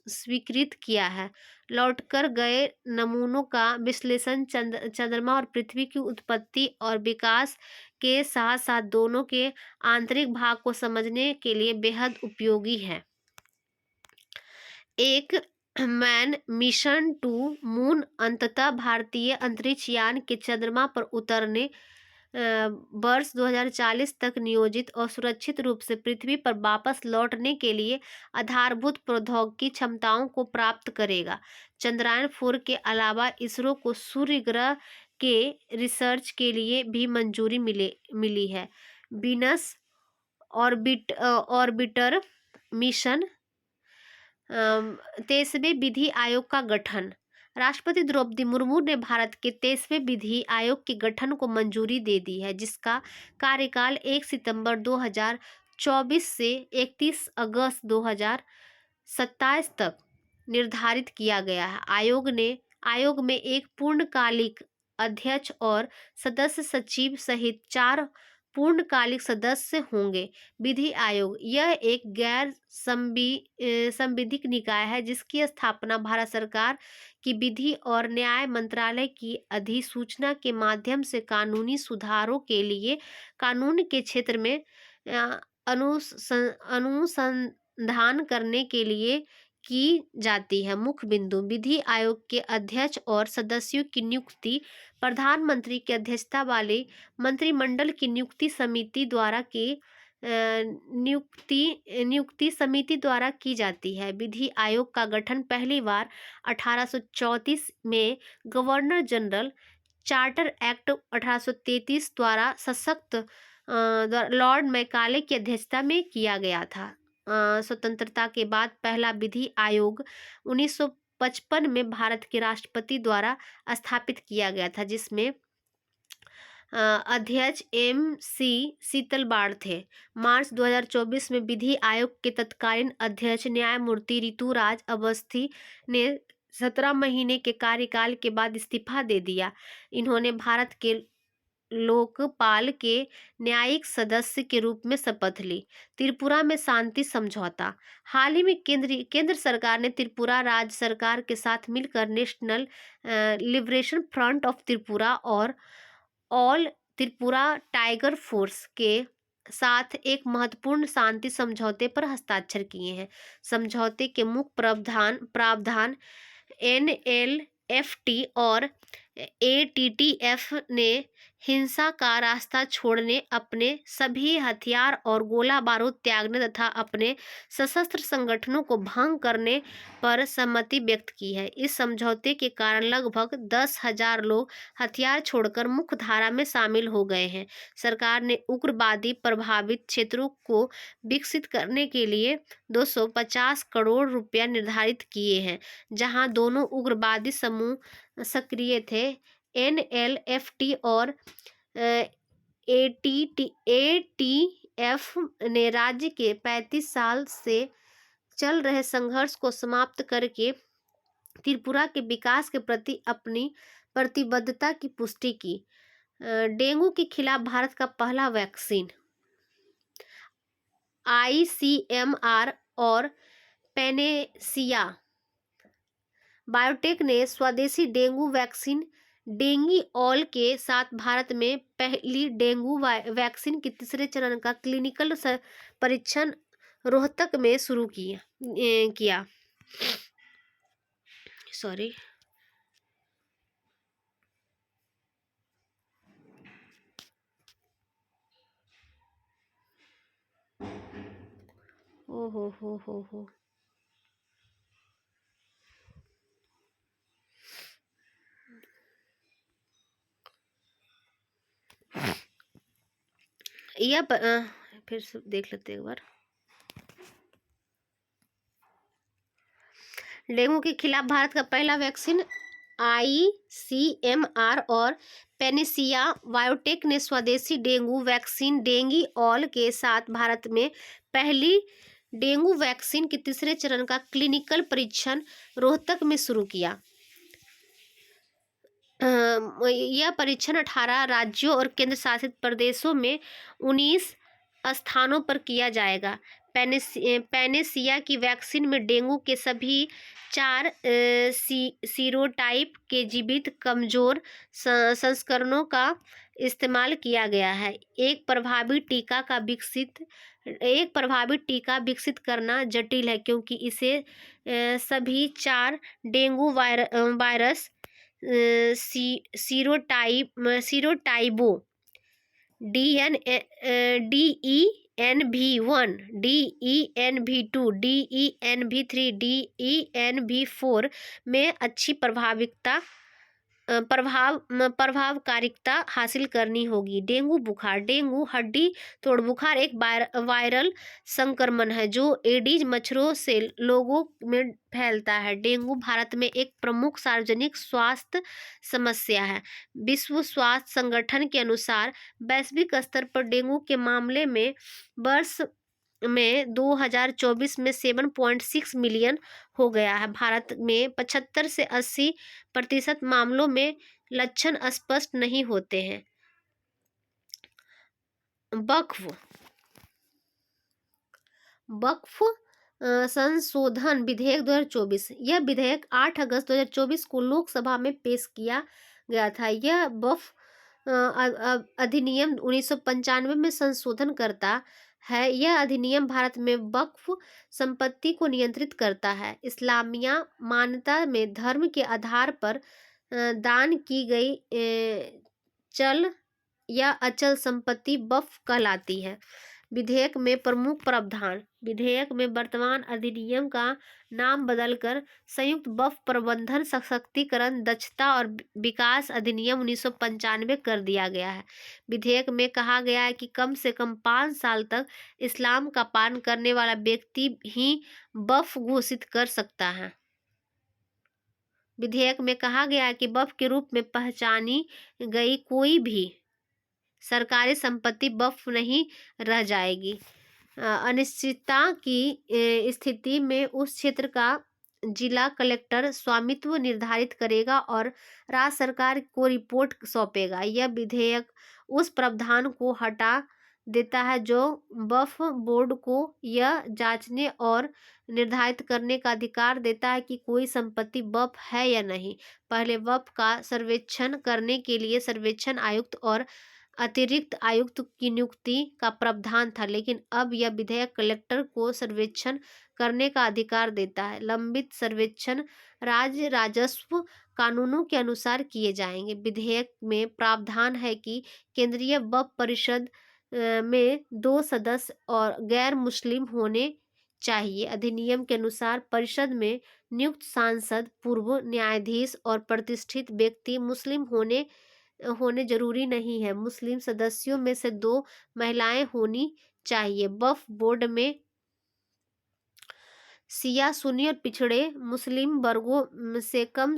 स्वीकृत किया है। लौटकर गए नमूनों का विश्लेषण चंद्रमा और पृथ्वी की उत्पत्ति और विकास के साथ साथ दोनों के आंतरिक भाग को समझने के लिए बेहद उपयोगी है। एक मैन मिशन टू मून अंततः भारतीय अंतरिक्ष यान के चंद्रमा पर उतरने, वर्ष 2040 तक नियोजित और सुरक्षित रूप से पृथ्वी पर वापस लौटने के लिए आधारभूत प्रौद्योगिकी क्षमताओं को प्राप्त करेगा। चंद्रयान-4 के अलावा इसरो को सूर्य ग्रह के रिसर्च के लिए भी मंजूरी मिली है। Venus orbiter mission. 23वें विधि आयोग का गठन। राष्ट्रपति द्रौपदी मुर्मू ने भारत के 23वें विधि आयोग के गठन को मंजूरी दे दी है, जिसका कार्यकाल 1 सितंबर 2024 से 31 अगस्त 2027 तक निर्धारित किया गया है। आयोग में एक पूर्णकालिक अध्यक्ष और सदस्य सचिव सहित 4 पूर्णकालिक सदस्य होंगे। विधि आयोग यह एक गैर संवैधानिक निकाय है, जिसकी स्थापना भारत सरकार की विधि और न्याय मंत्रालय की अधिसूचना के माध्यम से कानूनी सुधारों के लिए कानून के क्षेत्र में अनुसंधान करने के लिए की जाती है। मुख्य बिंदु: विधि आयोग के अध्यक्ष और सदस्यों की नियुक्ति प्रधानमंत्री की अध्यक्षता वाले मंत्रिमंडल की नियुक्ति समिति द्वारा की जाती है। विधि आयोग का गठन पहली बार 1834 में गवर्नर जनरल चार्टर एक्ट 1833 द्वारा सशक्त लॉर्ड मैकाले की अध्यक्षता में किया गया था। स्वतंत्रता के बाद पहला विधि आयोग 1955 में भारत के राष्ट्रपति द्वारा स्थापित किया गया था, जिसमें अध्यक्ष MC शीतलबाड़ थे। मार्च 2024 में विधि आयोग के तत्कालीन अध्यक्ष न्यायमूर्ति ऋतुराज अवस्थी ने 17 महीने के कार्यकाल के बाद इस्तीफा दे दिया। इन्होंने भारत के लोकपाल के न्यायिक सदस्य के रूप में शपथ ली। त्रिपुरा में शांति समझौता। हाल ही में केंद्र सरकार ने त्रिपुरा राज्य सरकार के साथ मिलकर national liberation front of Tripura और ऑल त्रिपुरा टाइगर फोर्स के साथ एक महत्वपूर्ण शांति समझौते पर हस्ताक्षर किए हैं। समझौते के मुख्य प्रावधान NLFT और ATTF ने हिंसा का रास्ता छोड़ने, अपने सभी हथियार और गोला बारूद त्यागने तथा अपने सशस्त्र संगठनों को भंग करने पर सहमति व्यक्त की है। इस समझौते के कारण लगभग 10,000 लोग हथियार छोड़कर मुख्य धारा में शामिल हो गए हैं। सरकार ने उग्रवादी प्रभावित क्षेत्रों को विकसित करने के लिए 250 करोड़ रुपया निर्धारित किए हैं, जहां दोनों उग्रवादी समूह सक्रिय थे। एनएलएफटी और एटीएफ ने राज्य के 35 साल से चल रहे संघर्ष को समाप्त करके त्रिपुरा के विकास के प्रति अपनी प्रतिबद्धता की पुष्टि की। डेंगू के खिलाफ भारत का पहला वैक्सीन। आईसीएमआर और पेनेसिया बायोटेक ने स्वदेशी डेंगू वैक्सीन डेंगीऑल के साथ भारत में पहली डेंगू वैक्सीन के तीसरे चरण का क्लिनिकल परीक्षण रोहतक में शुरू किया। सॉरी। ओहो हो। यह फिर से देख लेते हैं एक बार। डेंगू के खिलाफ भारत का पहला वैक्सीन आईसीएमआर और पेनेसिया बायोटेक ने स्वदेशी डेंगू वैक्सीन डेंगीऑल के साथ भारत में पहली डेंगू वैक्सीन के तीसरे चरण का क्लिनिकल परीक्षण रोहतक में शुरू किया। यह परीक्षण 18 राज्यों और केंद्र शासित प्रदेशों में 19 स्थानों पर किया जाएगा। पेनेसिया की वैक्सीन में डेंगू के सभी 4 सीरोटाइप के जीवित कमजोर संस्करणों का इस्तेमाल किया गया है। एक प्रभावी टीका विकसित करना जटिल है, क्योंकि इसे सभी 4 dengue virus सीरोटाइबो DENV1, DENV2, DENV3, DENV4 में अच्छी प्रभावकारिता हासिल करनी होगी। डेंगू बुखार। डेंगू हड्डी तोड़ बुखार एक वायरल संक्रमण है जो एडीज मच्छरों से लोगों में फैलता है। डेंगू भारत में एक प्रमुख सार्वजनिक स्वास्थ्य समस्या है। विश्व स्वास्थ्य संगठन के अनुसार वैश्विक स्तर पर डेंगू के मामले में वर्ष में 2024 में 7.6 मिलियन हो गया है। भारत में 75 से 80% मामलों में लक्षण स्पष्ट नहीं होते हैं। वक्फ संशोधन विधेयक 2024। यह विधेयक 8 अगस्त 2024 को लोकसभा में पेश किया गया था। यह वक्फ अधिनियम 1995 में संशोधन करता है। यह अधिनियम भारत में वक्फ संपत्ति को नियंत्रित करता है। इस्लामिया मान्यता में धर्म के आधार पर दान की गई चल या अचल संपत्ति वक्फ कहलाती है। विधेयक में प्रमुख प्रावधान। विधेयक में वर्तमान अधिनियम का नाम बदलकर संयुक्त वक्फ प्रबंधन सशक्तिकरण दक्षता और विकास अधिनियम 1995 कर दिया गया है। विधेयक में कहा गया है कि कम से कम 5 साल तक इस्लाम का पालन करने वाला व्यक्ति ही वक्फ घोषित कर सकता है। विधेयक में कहा गया है कि वक्फ के रूप में पहचानी गई कोई भी सरकारी संपत्ति वक्फ नहीं रह जाएगी। अनिश्चितता की स्थिति में उस क्षेत्र का जिला कलेक्टर स्वामित्व निर्धारित करेगा और राज्य सरकार को रिपोर्ट सौंपेगा। यह विधेयक उस प्रावधान को हटा देता है जो वक्फ बोर्ड को यह जांचने और निर्धारित करने का अधिकार देता है कि कोई संपत्ति वक्फ है या नहीं। पहले वक्फ का सर्वेक्षण करने के लिए सर्वेक्षण आयुक्त और अतिरिक्त आयुक्त की नियुक्ति का प्रावधान था, लेकिन अब यह विधेयक कलेक्टर को सर्वेक्षण करने का अधिकार देता है। लंबित सर्वेक्षण राज्य राजस्व कानूनों के अनुसार किए जाएंगे। विधेयक में प्रावधान है कि केंद्रीय वक्फ परिषद में 2 सदस्य और गैर मुस्लिम होने चाहिए। अधिनियम के अनुसार परिषद में नियुक्त सांसद, पूर्व न्यायाधीश और प्रतिष्ठित व्यक्ति मुस्लिम होने होने जरूरी नहीं है। मुस्लिम सदस्यों में से 2 महिलाएं होनी चाहिए। वक्फ बोर्ड में शिया, सुन्नी और पिछड़े मुस्लिम वर्गों से कम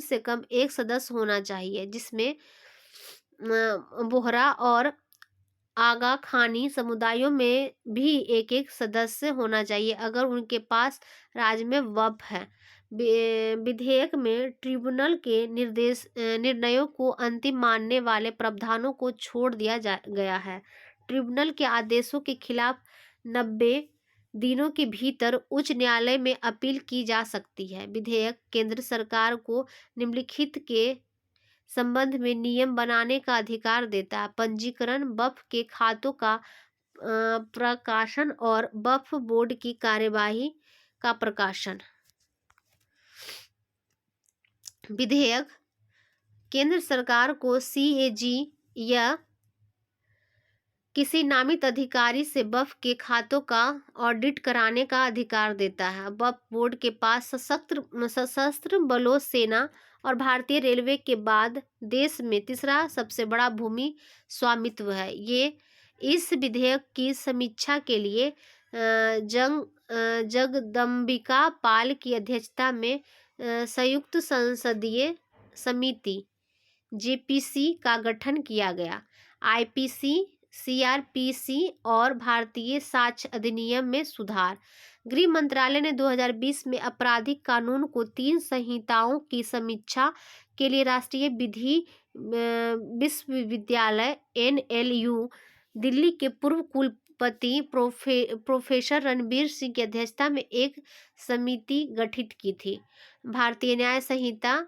एक सदस्य होना चाहिए, जिसमें बोहरा और आगा खानी समुदायों में भी एक एक सदस्य होना चाहिए अगर उनके पास राज्य में वक्फ है। विधेयक में ट्रिब्यूनल के निर्णयों को अंतिम मानने वाले प्रावधानों को छोड़ दिया गया है। ट्रिब्यूनल के आदेशों के खिलाफ 90 दिनों के भीतर उच्च न्यायालय में अपील की जा सकती है। विधेयक केंद्र सरकार को निम्नलिखित के संबंध में नियम बनाने का अधिकार देता है। पंजीकरण, वक्फ के खातों का प्रकाशन और वक्फ बोर्ड की कार्यवाही का प्रकाशन। विधेयक केंद्र सरकार को सीएजी या किसी नामित अधिकारी से वक्फ के खातों का ऑडिट कराने का अधिकार देता है। वक्फ बोर्ड के पास सशस्त्र बलों, सेना और भारतीय रेलवे के बाद देश में तीसरा सबसे बड़ा भूमि स्वामित्व है। ये इस विधेयक की समीक्षा के लिए जगदम्बिका पाल की अध्यक्षता में संयुक्त संसदीय समिति जेपीसी का गठन किया गया। आईपीसी, सीआरपीसी और भारतीय साक्ष्य अधिनियम में सुधार। गृह मंत्रालय ने 2020 में आपराधिक कानून को 3 संहिताओं की समीक्षा के लिए राष्ट्रीय विधि विश्वविद्यालय एनएलयू दिल्ली के पूर्व कुलपति प्रोफेसर रणबीर सिंह की अध्यक्षता में एक समिति गठित की थी। भारतीय न्याय संहिता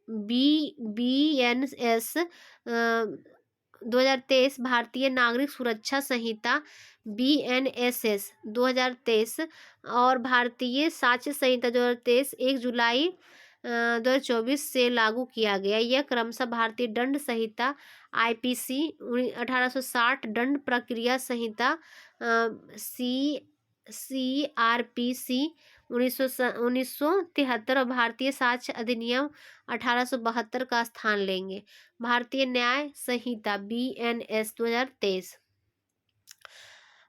बीएनएस 2023, भारतीय नागरिक सुरक्षा संहिता बीएनएसएस 2023 और भारतीय साक्ष्य संहिता 2023 1 जुलाई 2024 से लागू किया गया। यह क्रमशः भारतीय दंड संहिता आईपीसी 1860, दंड प्रक्रिया संहिता सीआरपीसी 1973 और भारतीय साक्ष्य अधिनियम 1872 का स्थान लेंगे। भारतीय न्याय संहिता बीएनएस 2023।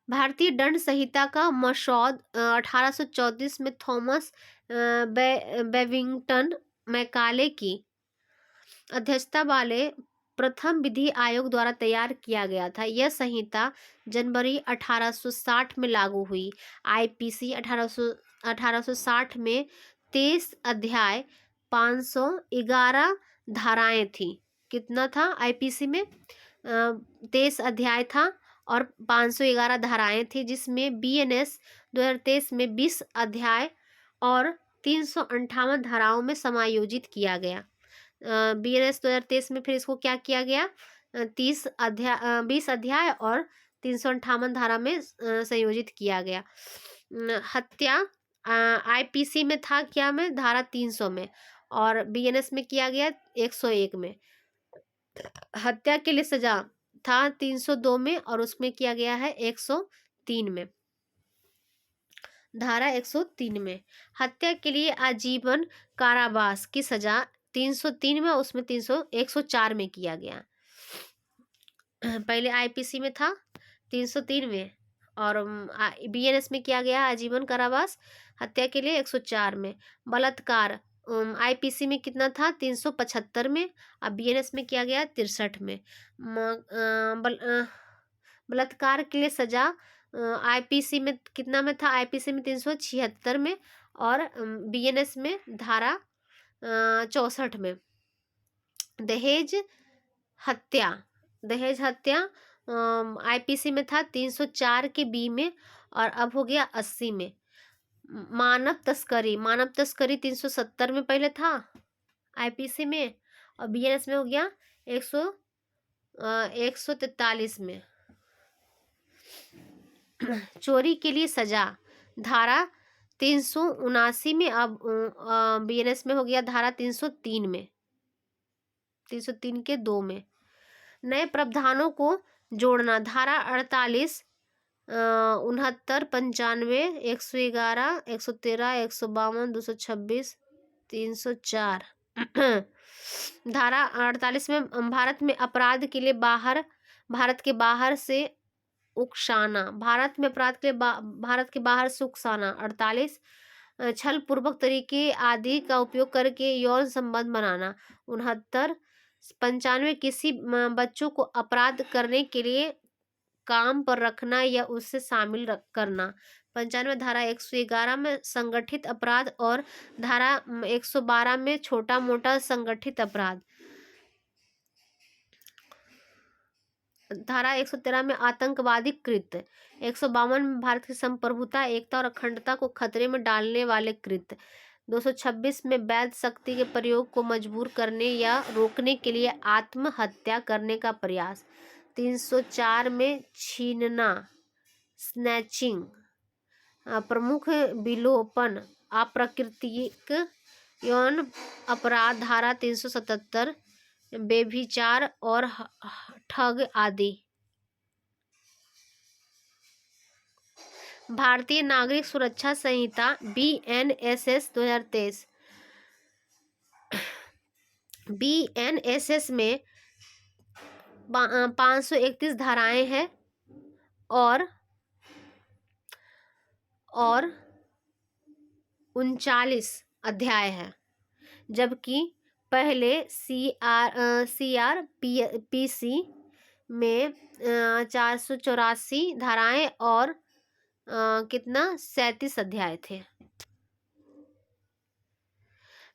भारतीय दंड संहिता का मसौदा 1834 में थॉमस बेविंगटन मैकाले की अध्यक्षता वाले प्रथम विधि आयोग द्वारा तैयार किया गया था। यह संहिता जनवरी 1860 में लागू हुई। आईपीसी 1860 में 23 अध्याय 511 धाराएं थी। कितना था आईपीसी में? 23 अध्याय था और 511 धाराएं थी, जिसमें बीएनएस 2023 में 20 अध्याय और 358 धाराओं में समायोजित किया गया। बीएनएस 2023 में फिर इसको क्या किया गया? 20 अध्याय और 358 धारा में संयोजित किया गया। हत्या आईपीसी में था क्या में? धारा 300 में, और बीएनएस में किया गया 101 में। हत्या के लिए सजा था 302 में और उसमें किया गया है 103 में, धारा 103 में। हत्या के लिए आजीवन कारावास की सजा 303 में, उसमें 104 में किया गया। पहले आईपीसी में था 303 में और बीएनएस में किया गया आजीवन कारावास हत्या के लिए 104 में। बलात्कार आईपीसी में कितना था? 375 में, अब बीएनएस में किया गया 63 में। बलात्कार के लिए सजा आईपीसी में कितना में था? आईपीसी में 376 में और बीएनएस में धारा 64 में। दहेज हत्या आईपीसी में था 304 के बी में और अब हो गया 80 में। मानव तस्करी 370 में पहले था आईपीसी में और बीएनएस में हो गया 143 में। चोरी के लिए सजा धारा 379 में, अब बीएनएस में हो गया धारा 303 में, 303 के 2 में। नए प्रावधानों को जोड़ना, धारा 48, 69, 95, 111, 113, 152, 226, 304। धारा 48 में भारत में अपराध के लिए भारत के बाहर से उकसाना, भारत में अपराध के लिए भारत के बाहर से उकसाना। 48, छल पूर्वक तरीके आदि का उपयोग करके यौन संबंध बनाना। 69, 95, किसी बच्चों को अपराध करने के लिए काम पर रखना या उससे शामिल करना। 95, धारा 111 में संगठित अपराध और धारा 112 में छोटा मोटा संगठित अपराध। धारा 113 में आतंकवादी कृत्य। 152 में भारत की संप्रभुता, एकता और अखंडता को खतरे में डालने वाले कृत्य। 226 में वैध शक्ति के प्रयोग को मजबूर करने या रोकने के लिए आत्महत्या करने का प्रयास। 304 में छीनना, स्नैचिंग। प्रमुख विलोपन, अप्राकृतिक यौन अपराध। धारा 377, बेभिचार और ठग आदि। भारतीय नागरिक सुरक्षा संहिता बीएनएसएस 2023। बीएनएसएस में 531 धाराएं हैं और 39 अध्याय है, जबकि पहले सीआरपीसी में 484 धाराएं और 37 अध्याय थे।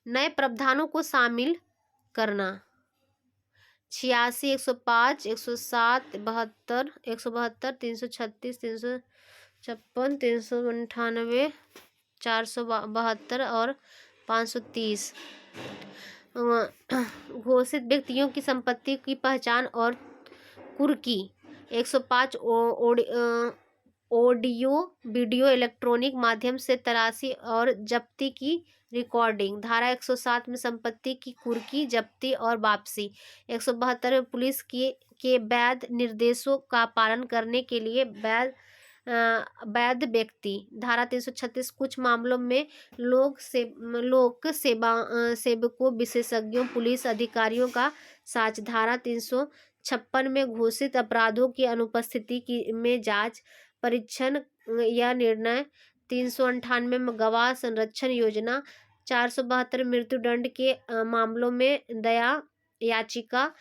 नए प्रावधानों को शामिल करना, 86, 105, 107, 72, 172, 336, 356, 398, 472 और 530। घोषित व्यक्तियों की संपत्ति की पहचान और कुर्की। 105, ऑडियो वीडियो इलेक्ट्रॉनिक माध्यम से तलाशी और जब्ती की रिकॉर्डिंग। धारा 107 में संपत्ति की कुर्की, जब्ती और वापसी। 172 में पुलिस के वैध निर्देशों का पालन करने के लिए वैध व्यक्ति। धारा 336 कुछ मामलों में लोक सेवकों, विशेषज्ञों, पुलिस अधिकारियों का साक्ष्य। धारा 356 में घोषित अपराधों की अनुपस्थिति में जांच, परीक्षण या निर्णय। 398 में गवाह संरक्षण योजना। 472 मृत्युदंड के मामलों में दया याचिका।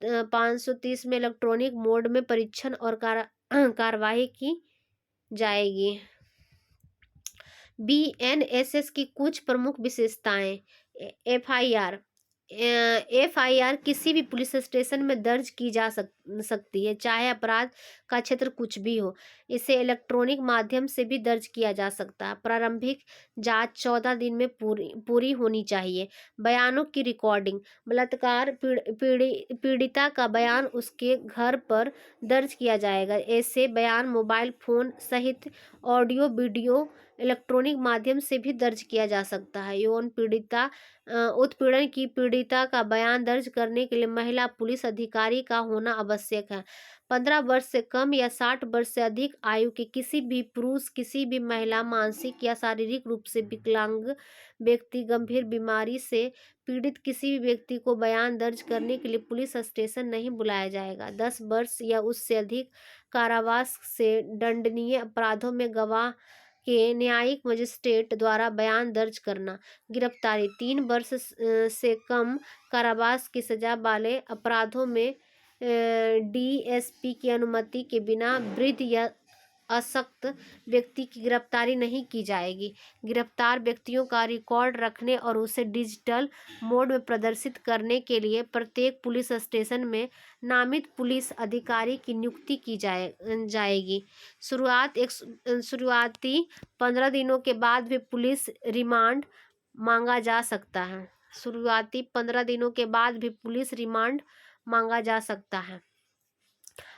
530 में इलेक्ट्रॉनिक मोड में परीक्षण और कार्रवाई की जाएगी। बीएनएसएस की कुछ प्रमुख विशेषताएं। एफआईआर किसी भी पुलिस स्टेशन में दर्ज की जा सकती है, चाहे अपराध का क्षेत्र कुछ भी हो। इसे इलेक्ट्रॉनिक माध्यम से भी दर्ज किया जा सकता है। प्रारंभिक जांच 14 दिन में पूरी होनी चाहिए। बयानों की रिकॉर्डिंग, बलात्कार पीड़िता का बयान उसके घर पर दर्ज किया जाएगा। ऐसे बयान मोबाइल फोन सहित ऑडियो वीडियो इलेक्ट्रॉनिक माध्यम से भी दर्ज किया जा सकता है। यौन उत्पीड़न की पीड़िता का बयान दर्ज करने के लिए महिला पुलिस अधिकारी का होना आवश्यक है। 15 वर्ष से कम या 60 वर्ष से अधिक आयु के किसी भी पुरुष, किसी भी महिला, मानसिक या शारीरिक रूप से विकलांग व्यक्ति, गंभीर बीमारी से पीड़ित किसी भी व्यक्ति को बयान दर्ज करने के लिए पुलिस स्टेशन नहीं बुलाया जाएगा। 10 वर्ष या उससे अधिक कारावास से दंडनीय अपराधों में गवाह के न्यायिक मजिस्ट्रेट द्वारा बयान दर्ज करना। गिरफ्तारी, 3 वर्ष से कम कारावास की सजा वाले अपराधों में डीएसपी की अनुमति के बिना वृद्ध या अशक्त व्यक्ति की गिरफ्तारी नहीं की जाएगी। गिरफ्तार व्यक्तियों का रिकॉर्ड रखने और उसे डिजिटल मोड में प्रदर्शित करने के लिए प्रत्येक पुलिस स्टेशन में नामित पुलिस अधिकारी की नियुक्ति की जाएगी। शुरुआती 15 दिनों के बाद भी पुलिस रिमांड मांगा जा सकता है। शुरुआती 15 दिनों के बाद भी पुलिस रिमांड मांगा जा सकता है।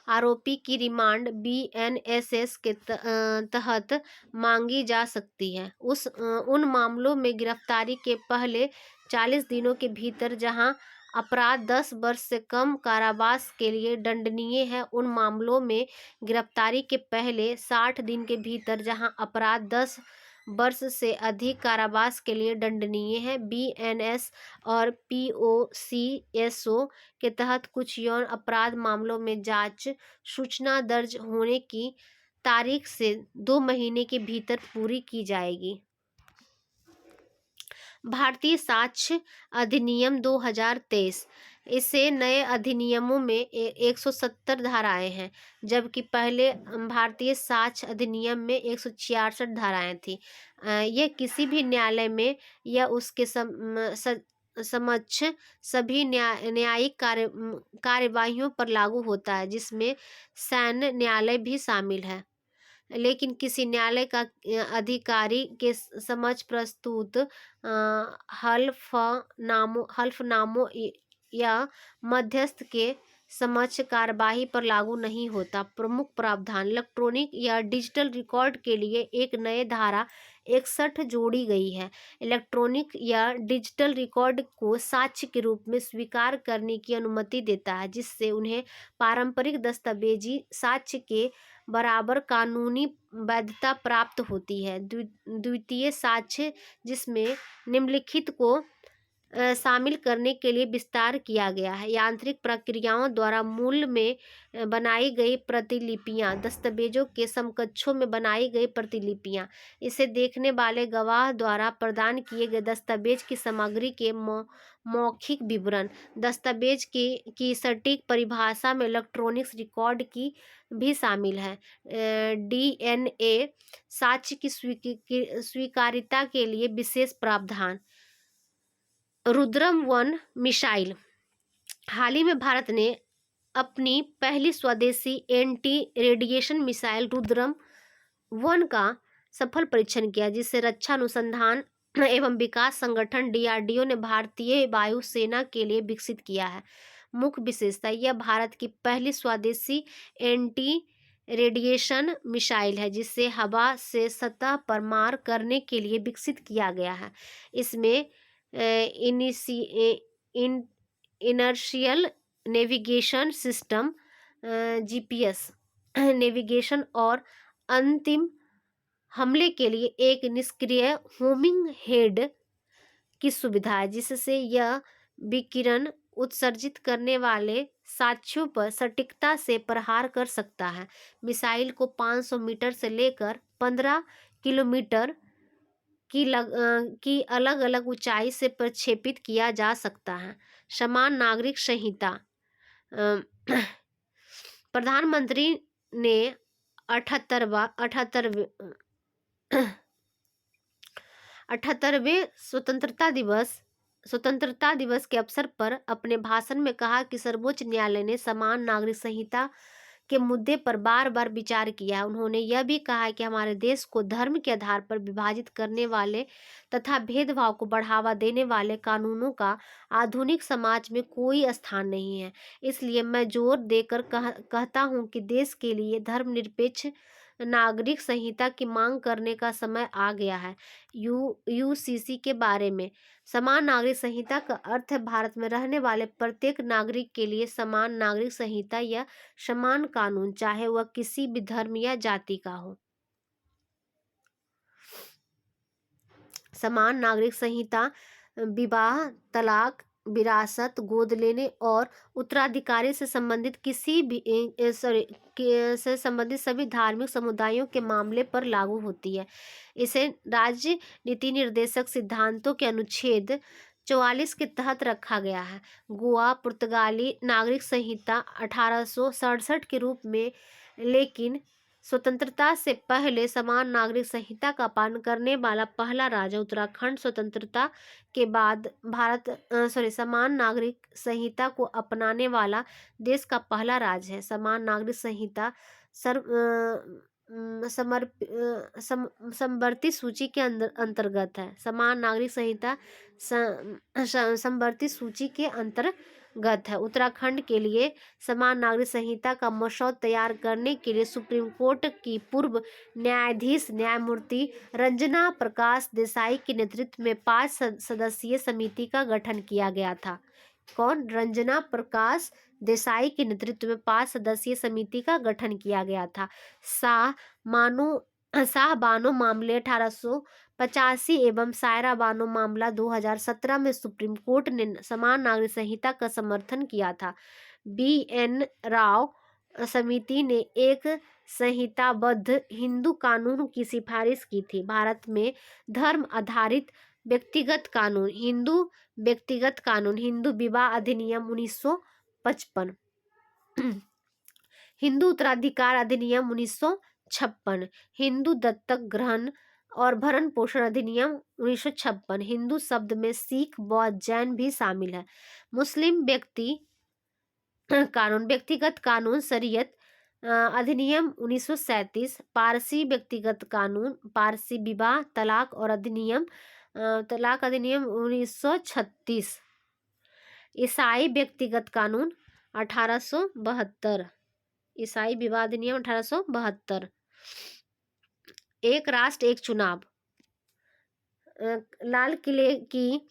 आरोपी की रिमांड बीएनएसएस के तहत मांगी जा सकती है उन मामलों में गिरफ्तारी के पहले 40 दिनों के भीतर जहां अपराध 10 वर्ष से कम कारावास के लिए दंडनीय है, उन मामलों में गिरफ्तारी के पहले 60 दिन के भीतर जहां अपराध 10 वर्ष से अधिक कारावास के लिए दंडनीय है। बीएनएस और पीओसीएसओ के तहत कुछ यौन अपराध मामलों में जांच सूचना दर्ज होने की तारीख से 2 महीने के भीतर पूरी की जाएगी। भारतीय साक्ष्य अधिनियम 2023, इसे नए अधिनियमों में 170 धाराएं हैं, जबकि पहले भारतीय साक्ष्य अधिनियम में 166 धाराएं थी। यह किसी भी न्यायालय में या उसके समक्ष सभी न्यायिक कार्यवाहियों पर लागू होता है, जिसमें सैन्य न्यायालय भी शामिल है। लेकिन किसी न्यायालय का अधिकारी के समक्ष प्रस्तुत हल्फनामों या मध्यस्थ के समक्ष कार्यवाही पर लागू नहीं होता। प्रमुख प्रावधान: इलेक्ट्रॉनिक या डिजिटल रिकॉर्ड के लिए एक नए धारा 61 जोड़ी गई है। इलेक्ट्रॉनिक या डिजिटल रिकॉर्ड को साक्ष्य के रूप में स्वीकार करने की अनुमति देता है, जिससे उन्हें पारंपरिक दस्तावेजी साक्ष्य के बराबर कानूनी वैधता प्राप्त होती है। द्वितीय साक्ष्य, जिसमें निम्नलिखित को शामिल करने के लिए विस्तार किया गया है: यांत्रिक प्रक्रियाओं द्वारा मूल में बनाई गई प्रतिलिपियां, दस्तावेजों के समकक्षों में बनाई गई प्रतिलिपियां, इसे देखने वाले गवाह द्वारा प्रदान किए गए दस्तावेज की सामग्री के मौखिक विवरण। दस्तावेज की सटीक परिभाषा में इलेक्ट्रॉनिक्स रिकॉर्ड की भी शामिल है। डीएनए साक्ष्य की स्वीकार्यता के लिए विशेष प्रावधान। रुद्रम-1 मिसाइल: हाल ही में भारत ने अपनी पहली स्वदेशी एंटी रेडिएशन मिसाइल रुद्रम-1 का सफल परीक्षण किया, जिसे रक्षा अनुसंधान एवं विकास संगठन डीआरडीओ ने भारतीय वायुसेना के लिए विकसित किया है। मुख्य विशेषता: यह भारत की पहली स्वदेशी एंटी रेडिएशन मिसाइल है, जिसे हवा से सतह पर मार करने के लिए विकसित किया गया है। इसमें inertial navigation system GPS navigation और अंतिम हमले के लिए एक निष्क्रिय होमिंग हेड की सुविधा है, जिससे यह विकिरण उत्सर्जित करने वाले साक्ष्यों पर सटीकता से प्रहार कर सकता है। मिसाइल को 500 मीटर से लेकर 15 किलोमीटर की अलग अलग ऊंचाई से प्रक्षेपित किया जा सकता है। समान नागरिक संहिता: प्रधानमंत्री ने 78वें स्वतंत्रता दिवस के अवसर पर अपने भाषण में कहा कि सर्वोच्च न्यायालय ने समान नागरिक संहिता के मुद्दे पर बार बार विचार किया है। उन्होंने यह भी कहा कि हमारे देश को धर्म के आधार पर विभाजित करने वाले तथा भेदभाव को बढ़ावा देने वाले कानूनों का आधुनिक समाज में कोई स्थान नहीं है। इसलिए मैं जोर देकर कहता हूं कि देश के लिए धर्मनिरपेक्ष नागरिक संहिता की मांग करने का समय आ गया है। यूसीसी के बारे में: समान नागरिक संहिता का अर्थ है भारत में रहने वाले प्रत्येक नागरिक के लिए समान नागरिक संहिता या समान कानून, चाहे वह किसी भी धर्म या जाति का हो। समान नागरिक संहिता विवाह, तलाक, विरासत, गोद लेने और उत्तराधिकारी से संबंधित सभी धार्मिक समुदायों के मामले पर लागू होती है। इसे राज्य नीति निर्देशक सिद्धांतों के अनुच्छेद 44 के तहत रखा गया है। गोवा पुर्तगाली नागरिक संहिता 1867 के रूप में, लेकिन स्वतंत्रता से पहले समान नागरिक संहिता का पालन करने वाला पहला राज्य उत्तराखंड स्वतंत्रता के बाद समान नागरिक संहिता को अपनाने वाला देश का पहला राज्य है। समान नागरिक संहिता समवर्ती सूची के अंतर्गत है। समान नागरिक संहिता समवर्ती सूची के अंतर्गत गत है। उत्तराखंड के लिए समान नागरिक संहिता का मसौदा तैयार करने के लिए सुप्रीम कोर्ट की पूर्व न्यायाधीश न्यायमूर्ति रंजना प्रकाश देसाई के नेतृत्व में 5 सदस्यीय समिति का गठन किया गया था। कौन? रंजना प्रकाश देसाई के नेतृत्व में 5 सदस्यीय समिति का गठन किया गया था। शाह बानो मामले 1885 एवं सायरा बानो मामला 2017 में सुप्रीम कोर्ट ने समान नागरिक संहिता का समर्थन किया था। BN राव समिति ने एक संहिताबद्ध हिंदू कानून की सिफारिश की थी। भारत में धर्म आधारित व्यक्तिगत कानून, हिंदू विवाह अधिनियम 1955, हिंदू उत्तराधिकार अधिनियम 1956, हिंदू दत्तक ग्रहण और भरण पोषण अधिनियम 1956। हिंदू शब्द में सिख, बौद्ध, जैन भी शामिल है। मुस्लिम व्यक्तिगत कानून शरीयत अधिनियम 1937, पारसी व्यक्तिगत कानून, पारसी विवाह तलाक अधिनियम 1936, ईसाई व्यक्तिगत कानून 1872, ईसाई विवाह अधिनियम 1872। एक राष्ट्र एक चुनाव। लाल किले की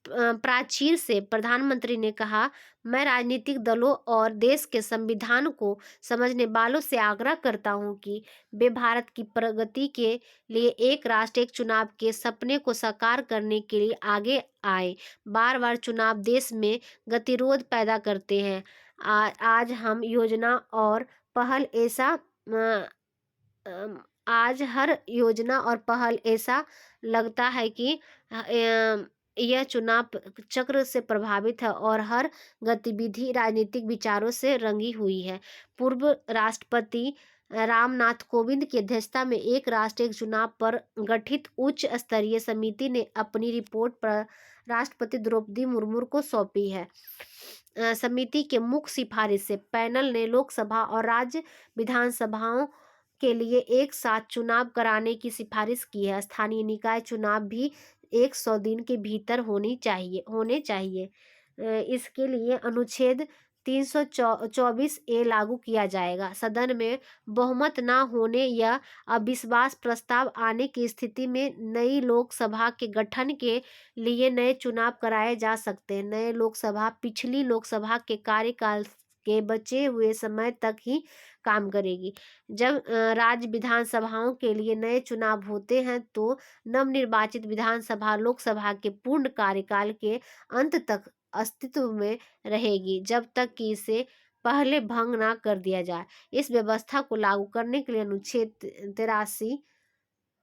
प्राचीर से प्रधानमंत्री ने कहा, मैं राजनीतिक दलों और देश के संविधान को समझने वालों से आग्रह करता हूं कि वे भारत की प्रगति के लिए एक राष्ट्र एक चुनाव के सपने को साकार करने के लिए आगे आए। बार बार चुनाव देश में गतिरोध पैदा करते हैं। आज हर योजना और पहल ऐसा लगता है कि यह चुनाव चक्र से प्रभावित है और हर गतिविधि राजनीतिक विचारों से रंगी हुई है। पूर्व राष्ट्रपति रामनाथ कोविंद की अध्यक्षता में एक राष्ट्र एक चुनाव पर गठित उच्च स्तरीय समिति ने अपनी रिपोर्ट पर राष्ट्रपति द्रौपदी मुर्मू को सौंपी है। समिति के मुख्य सिफारिश से पैनल ने लोकसभा और राज्य विधानसभाओं के लिए एक साथ चुनाव कराने की सिफारिश की है। स्थानीय निकाय चुनाव भी 100 दिन के भीतर होने चाहिए। इसके लिए अनुच्छेद 324A लागू किया जाएगा। सदन में बहुमत न होने या अविश्वास प्रस्ताव आने की स्थिति में नई लोकसभा के गठन के लिए नए चुनाव कराए जा सकते हैं। नए लोकसभा पिछली लोकसभा के कार्यकाल के बचे हुए समय तक ही काम करेगी। जब राज्य विधानसभाओं के लिए नए चुनाव होते हैं तो नवनिर्वाचित विधानसभा लोकसभा के पूर्ण कार्यकाल के अंत तक अस्तित्व में रहेगी, जब तक कि इसे पहले भंग ना कर दिया जाए। इस व्यवस्था को लागू करने के लिए अनुच्छेद 83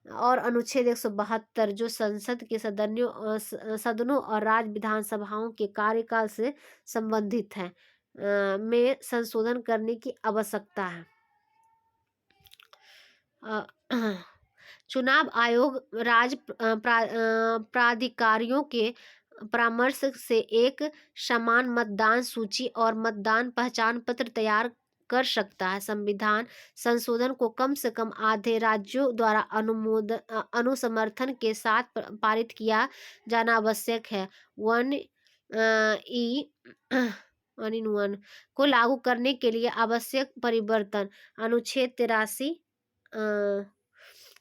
और अनुच्छेद 172 जो संसद के सदनों और राज्य विधानसभाओं के कार्यकाल से संबंधित है में संशोधन करने की आवश्यकता है। चुनाव आयोग राज्य प्राधिकारियों के परामर्श से एक समान मतदान सूची और मतदान पहचान पत्र तैयार कर सकता है। संविधान संशोधन को कम से कम आधे राज्यों द्वारा अनुसमर्थन के साथ पारित किया जाना आवश्यक है। 1(1) को लागू करने के लिए आवश्यक परिवर्तन। अनुच्छेद 83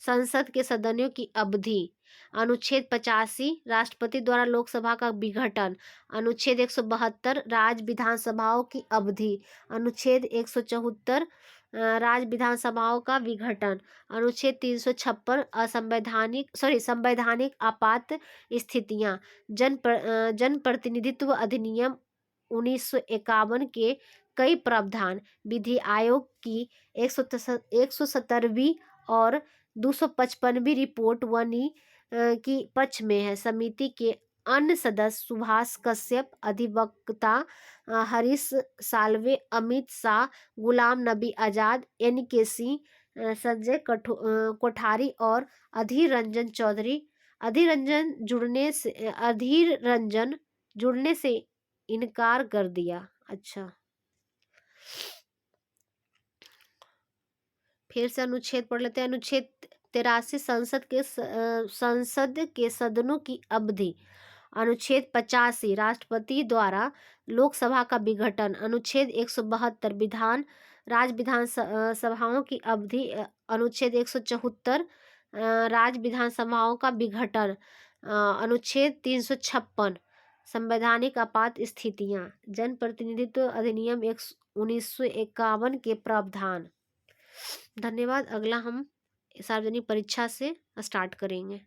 संसद के सदनों की अवधि। अनुच्छेद 85 राष्ट्रपति द्वारा लोकसभा का विघटन। अनुच्छेद 172 राज्य विधानसभाओं की अवधि। अनुच्छेद 174 राज्य विधानसभाओं का विघटन। अनुच्छेद 356 संवैधानिक आपात स्थितियां। जन प्रतिनिधित्व अधिनियम 1951 के कई प्रावधान। विधि आयोग की 170वीं और 255वीं रिपोर्ट 1E की पक्ष में है। समिति के अन्य सदस्य सुभाष कश्यप, अधिवक्ता हरीश साल्वे, अमित शाह, गुलाम नबी आजाद, NK सिंह, संजय कोठारी और अधीर रंजन चौधरी। अधीर रंजन जुड़ने से इनकार कर दिया। अच्छा, फिर से अनुच्छेद पढ़ लेते हैं। अनुच्छेद 83 संसद के सदनों की अवधि। अनुच्छेद 85 राष्ट्रपति द्वारा लोकसभा का विघटन। अनुच्छेद 172 राज्य सभाओं की अवधि। अनुच्छेद 174 राज्य विधानसभाओं का विघटन। अनुच्छेद 356 संवैधानिक आपात स्थितियां। जन प्रतिनिधित्व अधिनियम 1951 के प्रावधान। धन्यवाद। अगला हम सार्वजनिक परीक्षा से स्टार्ट करेंगे।